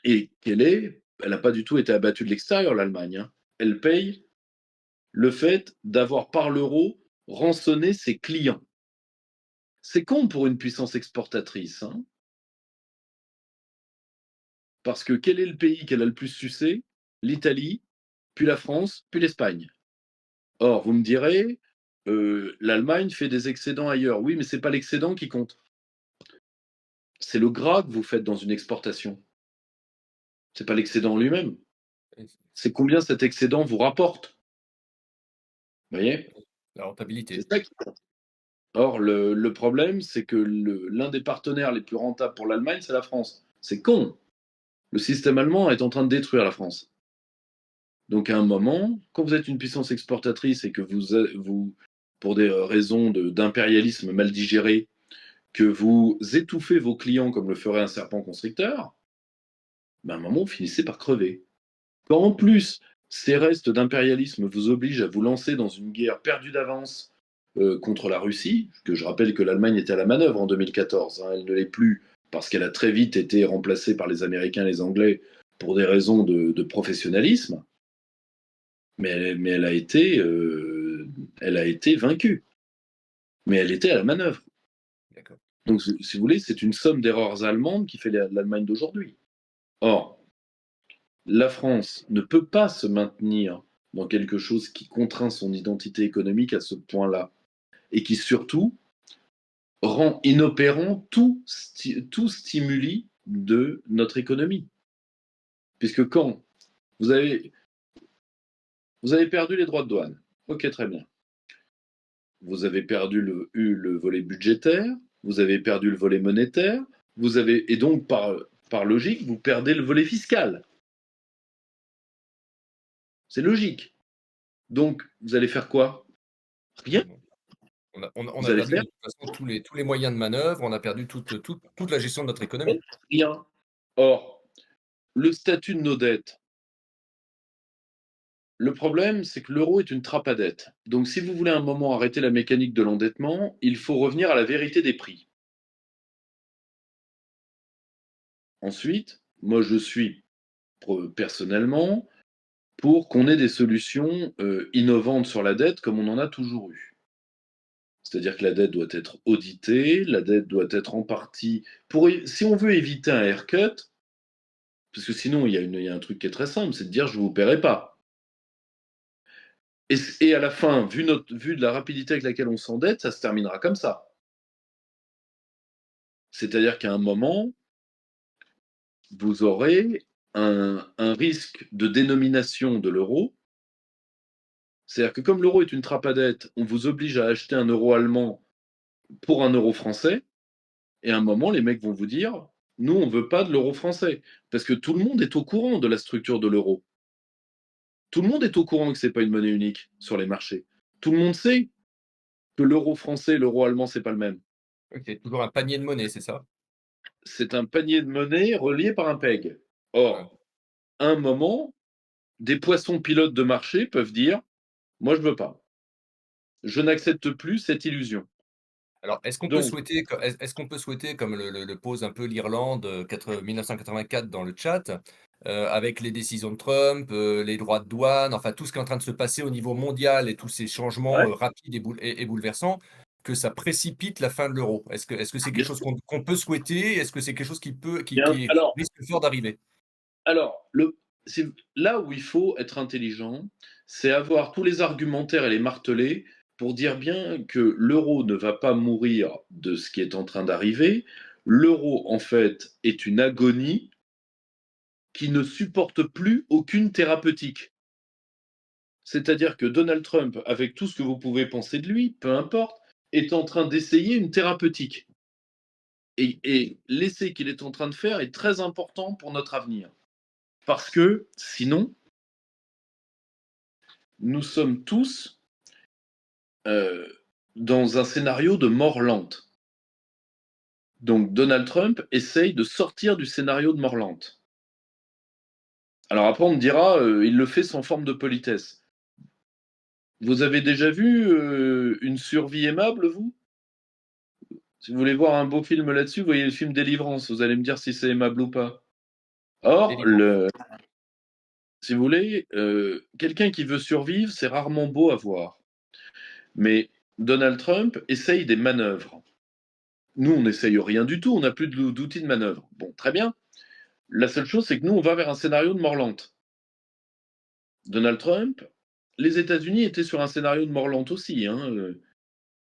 et elle n'a pas du tout été abattue de l'extérieur, l'Allemagne. Hein. Elle paye le fait d'avoir par l'euro rançonné ses clients. C'est con pour une puissance exportatrice. Hein. Parce que quel est le pays qu'elle a le plus sucé? L'Italie, puis la France, puis l'Espagne. Or, vous me direz, l'Allemagne fait des excédents ailleurs. Oui, mais ce n'est pas l'excédent qui compte. C'est le gras que vous faites dans une exportation. Ce n'est pas l'excédent en lui-même. C'est combien cet excédent vous rapporte. Vous voyez? la rentabilité. C'est ça qui compte. Or, le problème, c'est que l'un des partenaires les plus rentables pour l'Allemagne, c'est la France. C'est con. Le système allemand est en train de détruire la France. Donc à un moment, quand vous êtes une puissance exportatrice et que vous pour des raisons d'impérialisme mal digéré, que vous étouffez vos clients comme le ferait un serpent constricteur, ben à un moment, vous finissez par crever. Quand en plus, ces restes d'impérialisme vous obligent à vous lancer dans une guerre perdue d'avance contre la Russie, que je rappelle que l'Allemagne était à la manœuvre en 2014, hein, elle ne l'est plus parce qu'elle a très vite été remplacée par les Américains et les Anglais pour des raisons de professionnalisme, mais elle a été vaincue. Mais elle était à la manœuvre. D'accord. Donc, si vous voulez, c'est une somme d'erreurs allemandes qui fait l'Allemagne d'aujourd'hui. Or, la France ne peut pas se maintenir dans quelque chose qui contraint son identité économique à ce point-là, et qui surtout rend inopérant tout stimuli de notre économie. Puisque quand vous avez, vous avez perdu les droits de douane, ok, très bien. Vous avez perdu le volet budgétaire, vous avez perdu le volet monétaire, et donc par logique, vous perdez le volet fiscal. C'est logique. Donc, vous allez faire quoi? Rien. On Vous a allez perdu de faire toute façon tous les moyens de manœuvre, on a perdu toute la gestion de notre économie. rien. Or, le statut de nos dettes, le problème, c'est que l'euro est une trappe à dettes. Donc, si vous voulez un moment arrêter la mécanique de l'endettement, il faut revenir à la vérité des prix. Ensuite, moi, je suis personnellement pour qu'on ait des solutions innovantes sur la dette comme on en a toujours eu. C'est-à-dire que la dette doit être auditée, la dette doit être en partie... Si on veut éviter un haircut, parce que sinon il y a un truc qui est très simple, c'est de dire je ne vous paierai pas. Et à la fin, vu de la rapidité avec laquelle on s'endette, ça se terminera comme ça. C'est-à-dire qu'à un moment, vous aurez un risque de dénomination de l'euro. C'est-à-dire que comme l'euro est une trappe à dette, on vous oblige à acheter un euro allemand pour un euro français. Et à un moment, les mecs vont vous dire, nous, on ne veut pas de l'euro français. Parce que tout le monde est au courant de la structure de l'euro. Tout le monde est au courant que ce n'est pas une monnaie unique sur les marchés. Tout le monde sait que l'euro français et l'euro allemand, c'est pas le même. OK, toujours un panier de monnaie, c'est ça? C'est un panier de monnaie relié par un peg. Ouais. Or, à un moment, des poissons pilotes de marché peuvent dire, moi, je veux pas. Je n'accepte plus cette illusion. Alors, Donc, est-ce qu'on peut souhaiter, comme le pose un peu l'Irlande, 1984 dans le chat, avec les décisions de Trump, les droits de douane, enfin tout ce qui est en train de se passer au niveau mondial et tous ces changements, ouais, rapides et bouleversants, que ça précipite la fin de l'euro? Est-ce que c'est quelque bien chose sûr. qu'on peut souhaiter? Est-ce que c'est quelque chose Bien. qui risque fort d'arriver? Alors, là où il faut être intelligent, c'est avoir tous les argumentaires et les marteler pour dire bien que l'euro ne va pas mourir de ce qui est en train d'arriver. L'euro, en fait, est une agonie qui ne supporte plus aucune thérapeutique. C'est-à-dire que Donald Trump, avec tout ce que vous pouvez penser de lui, peu importe, est en train d'essayer une thérapeutique. Et l'essai qu'il est en train de faire est très important pour notre avenir. Parce que sinon, nous sommes tous euh, dans un scénario de mort lente. Donc Donald Trump essaye de sortir du scénario de mort lente. Alors après on me dira, il le fait sans forme de politesse. Vous avez déjà vu une survie aimable, vous? Si vous voulez voir un beau film là-dessus, voyez le film Délivrance, vous allez me dire si c'est aimable ou pas. Or, Délivrance. si vous voulez, quelqu'un qui veut survivre, c'est rarement beau à voir. Mais Donald Trump essaye des manœuvres. Nous, on n'essaye rien du tout, on n'a plus d'outils de manœuvre. Bon, très bien. La seule chose, c'est que nous, on va vers un scénario de mort lente. Donald Trump, les États-Unis étaient sur un scénario de mort lente aussi, hein,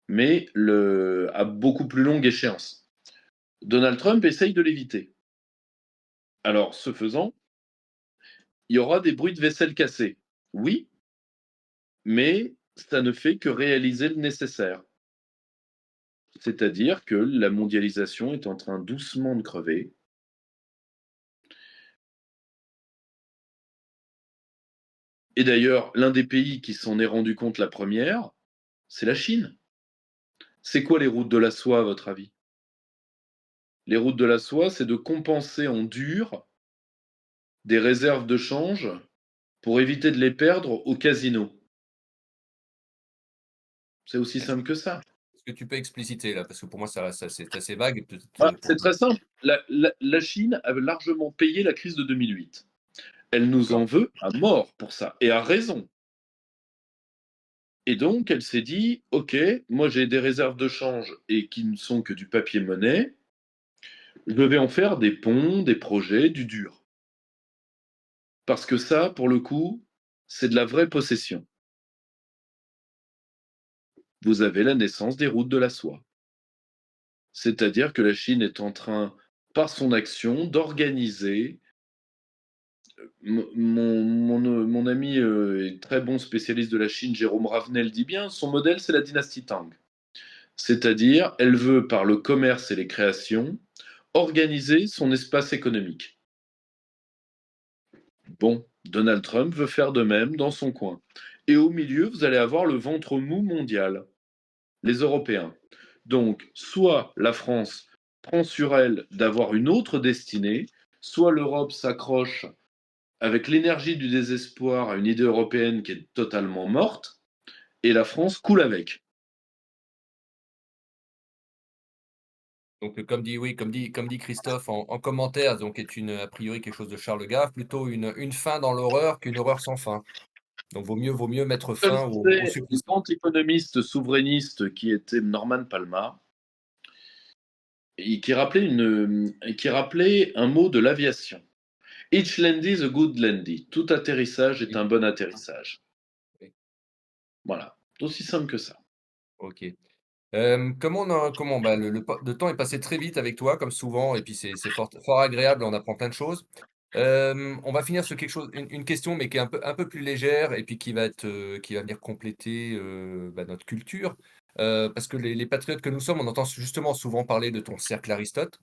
mais à beaucoup plus longue échéance. Donald Trump essaye de l'éviter. Alors, ce faisant, il y aura des bruits de vaisselle cassée. Oui, mais ça ne fait que réaliser le nécessaire. C'est-à-dire que la mondialisation est en train doucement de crever. Et d'ailleurs, l'un des pays qui s'en est rendu compte la première, c'est la Chine. C'est quoi les routes de la soie, à votre avis? Les routes de la soie, c'est de compenser en dur des réserves de change pour éviter de les perdre au casino. C'est aussi Est-ce simple que ça. est-ce que tu peux expliciter là? Parce que pour moi, c'est assez vague, peut-être C'est pour. très simple. La Chine avait largement payé la crise de 2008. Elle nous D'accord. en veut à mort pour ça, et à raison. Et donc, elle s'est dit, OK, moi j'ai des réserves de change et qui ne sont que du papier-monnaie. Je vais en faire des ponts, des projets, du dur. Parce que ça, pour le coup, c'est de la vraie possession. Vous avez la naissance des routes de la soie. C'est-à-dire que la Chine est en train, par son action, d'organiser. Mon ami est très bon spécialiste de la Chine, Jérôme Ravenel, dit bien, son modèle, c'est la dynastie Tang. C'est-à-dire, elle veut, par le commerce et les créations, organiser son espace économique. Bon, Donald Trump veut faire de même dans son coin. Et au milieu, vous allez avoir le ventre mou mondial, les Européens. Donc, soit la France prend sur elle d'avoir une autre destinée, soit l'Europe s'accroche avec l'énergie du désespoir à une idée européenne qui est totalement morte, et la France coule avec. Donc, comme dit Christophe en commentaire, donc est a priori quelque chose de Charles Gave, plutôt une fin dans l'horreur qu'une horreur sans fin. Donc vaut mieux mettre Comme fin au disait un supplice. grand économiste souverainiste qui était Norman Palma, et qui rappelait un mot de l'aviation. Each landy is a good landy. Tout atterrissage est Oui, un bon atterrissage. oui, Voilà, aussi simple que ça. OK. Comment bah, le temps est passé très vite avec toi, comme souvent, et puis c'est fort agréable, on apprend plein de choses. On va finir sur quelque chose une question, mais qui est un peu plus légère et puis qui va venir compléter, bah, notre culture. Parce que les patriotes que nous sommes, on entend justement souvent parler de ton cercle Aristote.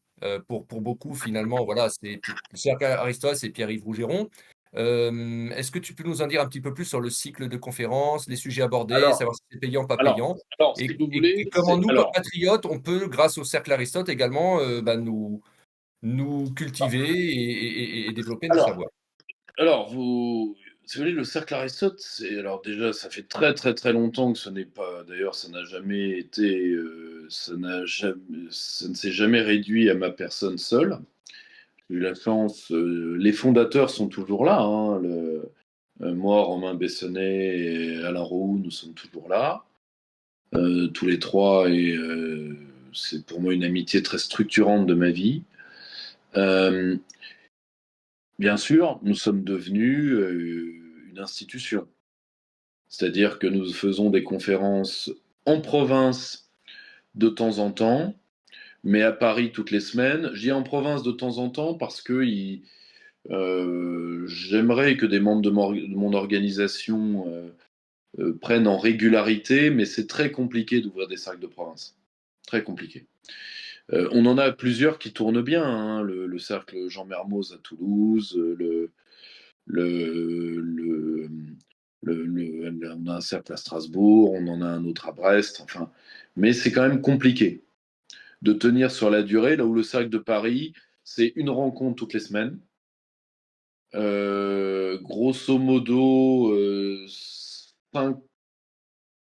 Pour beaucoup, finalement, voilà, le cercle Aristote, c'est Pierre-Yves Rougeron. Est-ce que tu peux nous en dire un petit peu plus sur le cycle de conférences, les sujets abordés, Alors, savoir si c'est payant, pas alors, payant? si vous voulez, Et comment nous, patriotes, on peut, grâce au cercle Aristote également, bah, nous cultiver et développer nos alors, savoirs. vous, si vous voulez, le cercle Aristote, c'est alors déjà, ça fait très très très longtemps que ce n'est pas. D'ailleurs, ça n'a jamais été, ça ne s'est jamais réduit à ma personne seule. J'ai eu la chance. Les fondateurs sont toujours là. Hein, moi, Romain Bessonnet et Alain Roux, nous sommes toujours là, tous les trois, et c'est pour moi une amitié très structurante de ma vie. Euh, Bien sûr, nous sommes devenus une institution. C'est-à-dire que nous faisons des conférences en province de temps en temps, mais à Paris toutes les semaines. Je dis en province de temps en temps parce que j'aimerais que des membres de mon organisation prennent en régularité, mais c'est très compliqué d'ouvrir des cercles de province. Très compliqué. On en a plusieurs qui tournent bien, hein, le cercle Jean Mermoz à Toulouse, le, le, on a un cercle à Strasbourg, on en a un autre à Brest, enfin, mais c'est quand même compliqué de tenir sur la durée, là où le cercle de Paris, c'est une rencontre toutes les semaines. Grosso modo,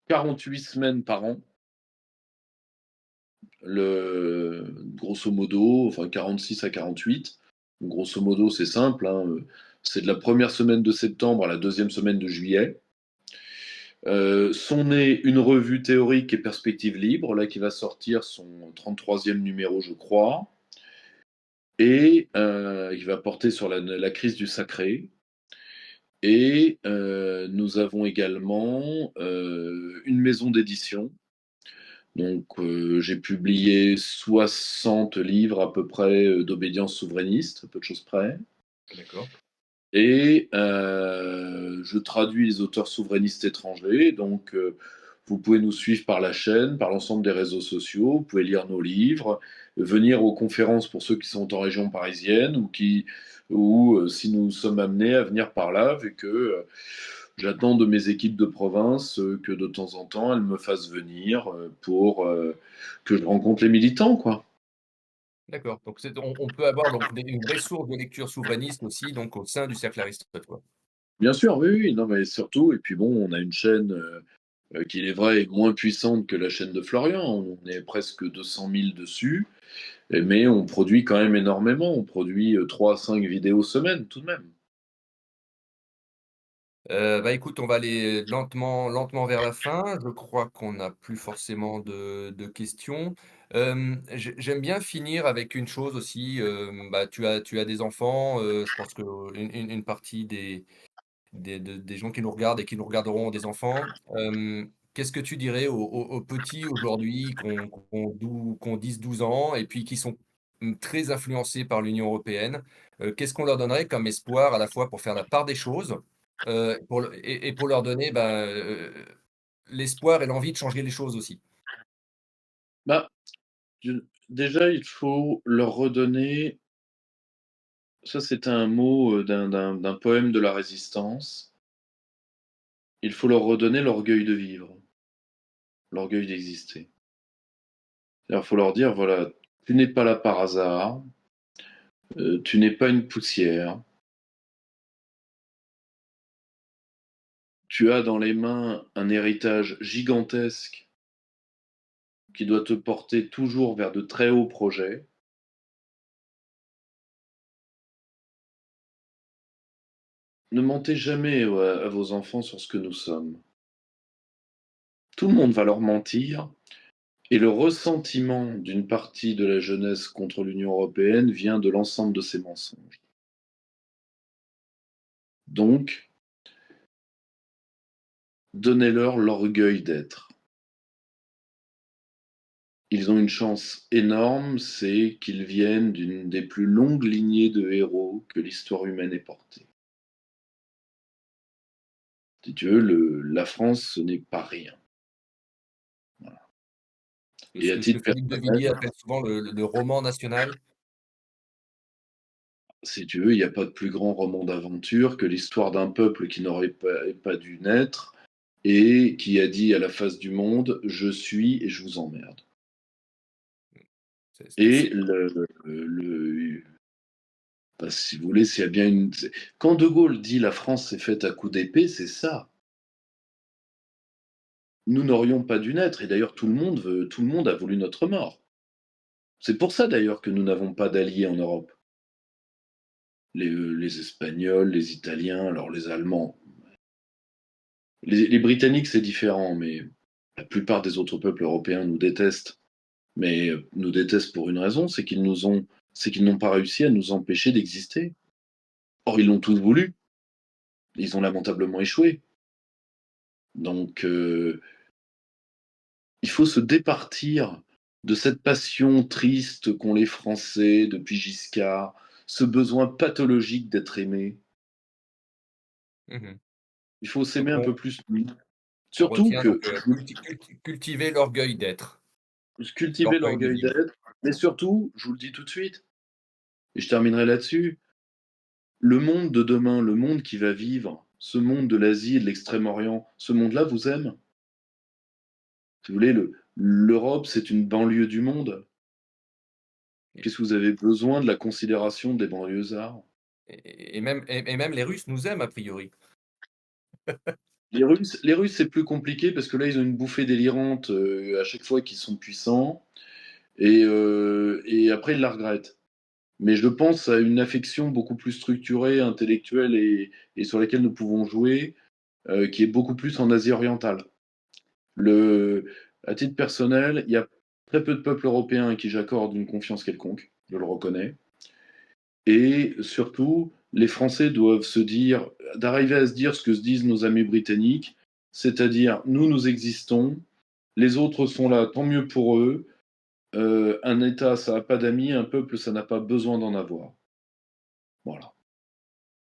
48 semaines par an. Grosso modo, enfin 46 à 48. Grosso modo, c'est simple, hein, c'est de la première semaine de septembre à la deuxième semaine de juillet. Sont nées une revue théorique et perspective libre, là qui va sortir son 33e numéro, je crois, et qui va porter sur la crise du sacré. Et nous avons également une maison d'édition. Donc j'ai publié 60 livres à peu près d'obédience souverainiste, peu de choses près. D'accord. Et je traduis les auteurs souverainistes étrangers. Donc, vous pouvez nous suivre par la chaîne, par l'ensemble des réseaux sociaux. Vous pouvez lire nos livres, venir aux conférences pour ceux qui sont en région parisienne ou si nous sommes amenés à venir par là, vu que j'attends de mes équipes de province que de temps en temps elles me fassent venir pour que je rencontre les militants, quoi. D'accord. Donc on peut avoir donc une vraie source de lecture souverainiste aussi, donc au sein du cercle Aristote, quoi. Bien sûr, oui, oui, non, mais surtout, et puis bon, on a une chaîne. Qui, il est vrai, est moins puissante que la chaîne de Florian. On est presque 200 000 dessus, mais on produit quand même énormément. On produit 3 à 5 vidéos semaine, tout de même. Bah, écoute, on va aller lentement vers la fin. Je crois qu'on n'a plus forcément de questions. J'aime bien finir avec une chose aussi, bah, tu as des enfants, je pense qu'une partie des gens qui nous regardent et qui nous regarderont ont des enfants. Qu'est-ce que tu dirais aux petits aujourd'hui qui ont 10-12 ans et puis qui sont, très influencés par l'Union européenne? Qu'est-ce qu'on leur donnerait comme espoir à la fois pour faire la part des choses, et pour leur donner, l'espoir et l'envie de changer les choses aussi? Bah, déjà, il faut leur redonner, ça c'est un mot d'un poème de la Résistance, il faut leur redonner l'orgueil de vivre, l'orgueil d'exister. Il faut leur dire, voilà, tu n'es pas là par hasard, tu n'es pas une poussière, tu as dans les mains un héritage gigantesque qui doit te porter toujours vers de très hauts projets. Ne mentez jamais à vos enfants sur ce que nous sommes. Tout le monde va leur mentir, et le ressentiment d'une partie de la jeunesse contre l'Union européenne vient de l'ensemble de ces mensonges. Donc, donnez-leur l'orgueil d'être. Ils ont une chance énorme, c'est qu'ils viennent d'une des plus longues lignées de héros que l'histoire humaine ait portée. Si tu veux, la France, ce n'est pas rien. Voilà. Et à Ce que titre Philippe de personnel, Villiers appelle souvent le roman national. si tu veux, il n'y a pas de plus grand roman d'aventure que l'histoire d'un peuple qui n'aurait pas dû naître et qui a dit à la face du monde: «Je suis et je vous emmerde». Et C'est bah, si vous voulez, s'il y a bien une, quand De Gaulle dit: «La France s'est faite à coups d'épée», c'est ça. Nous n'aurions pas dû naître, et d'ailleurs tout le monde a voulu notre mort. C'est pour ça d'ailleurs que nous n'avons pas d'alliés en Europe. Les Espagnols, les Italiens, alors les Allemands. Les Britanniques, c'est différent, mais la plupart des autres peuples européens nous détestent. Mais nous détestent pour une raison, c'est qu'ils n'ont pas réussi à nous empêcher d'exister. Or, ils l'ont tous voulu. Ils ont lamentablement échoué. Donc, il faut se départir de cette passion triste qu'ont les Français depuis Giscard, ce besoin pathologique d'être aimé. Mmh. Il faut Donc s'aimer un peu plus nous. on Surtout retient que donc, cultiver l'orgueil d'être, cultiver l'orgueil de l'orgueil vivre. d'être, mais surtout, je vous le dis tout de suite, et je terminerai là-dessus, le monde de demain, le monde qui va vivre, ce monde de l'Asie et de l'Extrême-Orient, ce monde-là vous aime. Si vous voulez, l'Europe, c'est une banlieue du monde. Et Qu'est-ce que vous avez besoin de la considération des banlieusards? même les Russes nous aiment a priori. Les Russes, c'est plus compliqué parce que là, ils ont une bouffée délirante à chaque fois qu'ils sont puissants, et après, ils la regrettent. Mais je pense à une affection beaucoup plus structurée, intellectuelle et sur laquelle nous pouvons jouer, qui est beaucoup plus en Asie orientale. Le, à titre personnel, il y a très peu de peuples européens à qui j'accorde une confiance quelconque, je le reconnais. Et surtout, les Français doivent d'arriver à se dire ce que se disent nos amis britanniques, c'est-à-dire nous, nous existons, les autres sont là, tant mieux pour eux. Un État, ça n'a pas d'amis, un peuple, ça n'a pas besoin d'en avoir. Voilà.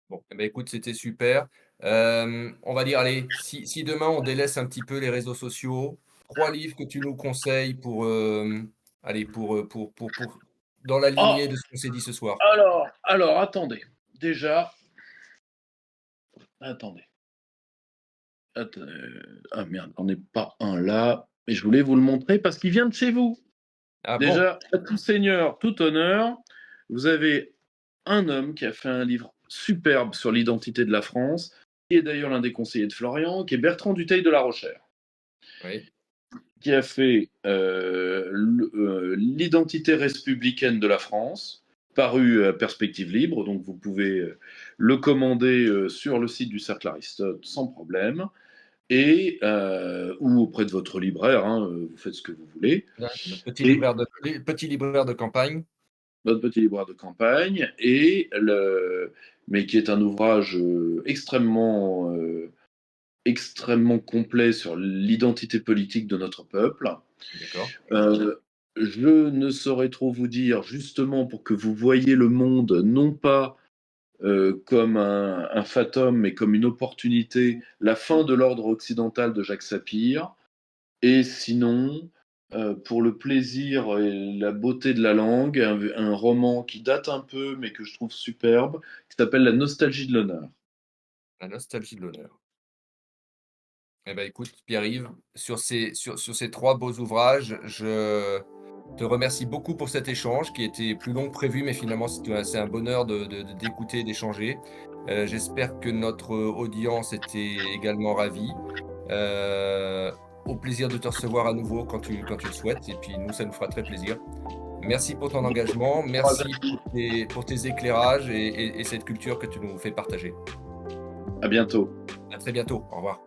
Bon, eh beh, écoute, c'était super. On va dire, allez, si demain on délaisse un petit peu les réseaux sociaux, 3 livres que tu nous conseilles pour, allez, pour dans la Ah, lignée de ce qu'on s'est dit ce soir. alors, attendez. Déjà, attendez. Ah merde, j'en ai pas un là, mais je voulais vous le montrer parce qu'il vient de chez vous. Ah bon? Déjà, à tout seigneur, tout honneur, vous avez un homme qui a fait un livre superbe sur l'identité de la France, qui est d'ailleurs l'un des conseillers de Florian, qui est Bertrand Dutheil de La Rochère, Oui. qui a fait l'identité républicaine de la France, paru à Perspective Libre, donc vous pouvez le commander sur le site du Cercle Aristote sans problème, et ou auprès de votre libraire, hein, vous faites ce que vous voulez. Là, le Et petit libraire de campagne. notre petit libraire de campagne, mais qui est un ouvrage extrêmement complet sur l'identité politique de notre peuple. D'accord. Euh, je ne saurais trop vous dire, justement, pour que vous voyiez le monde non pas comme un fatum, mais comme une opportunité, la fin de l'ordre occidental de Jacques Sapir, et sinon, pour le plaisir et la beauté de la langue, un roman qui date un peu, mais que je trouve superbe, qui s'appelle La nostalgie de l'honneur. La nostalgie de l'honneur. Eh ben, écoute, Pierre-Yves, sur ces 3 beaux ouvrages, je te remercie beaucoup pour cet échange qui était plus long que prévu, mais finalement, c'est un bonheur d'écouter et d'échanger. J'espère que notre audience était également ravie. Heu, Au plaisir de te recevoir à nouveau quand tu le souhaites et puis nous, ça nous fera très plaisir. Merci pour ton engagement, merci pour tes éclairages et cette culture que tu nous fais partager. À bientôt. À très bientôt. Au revoir.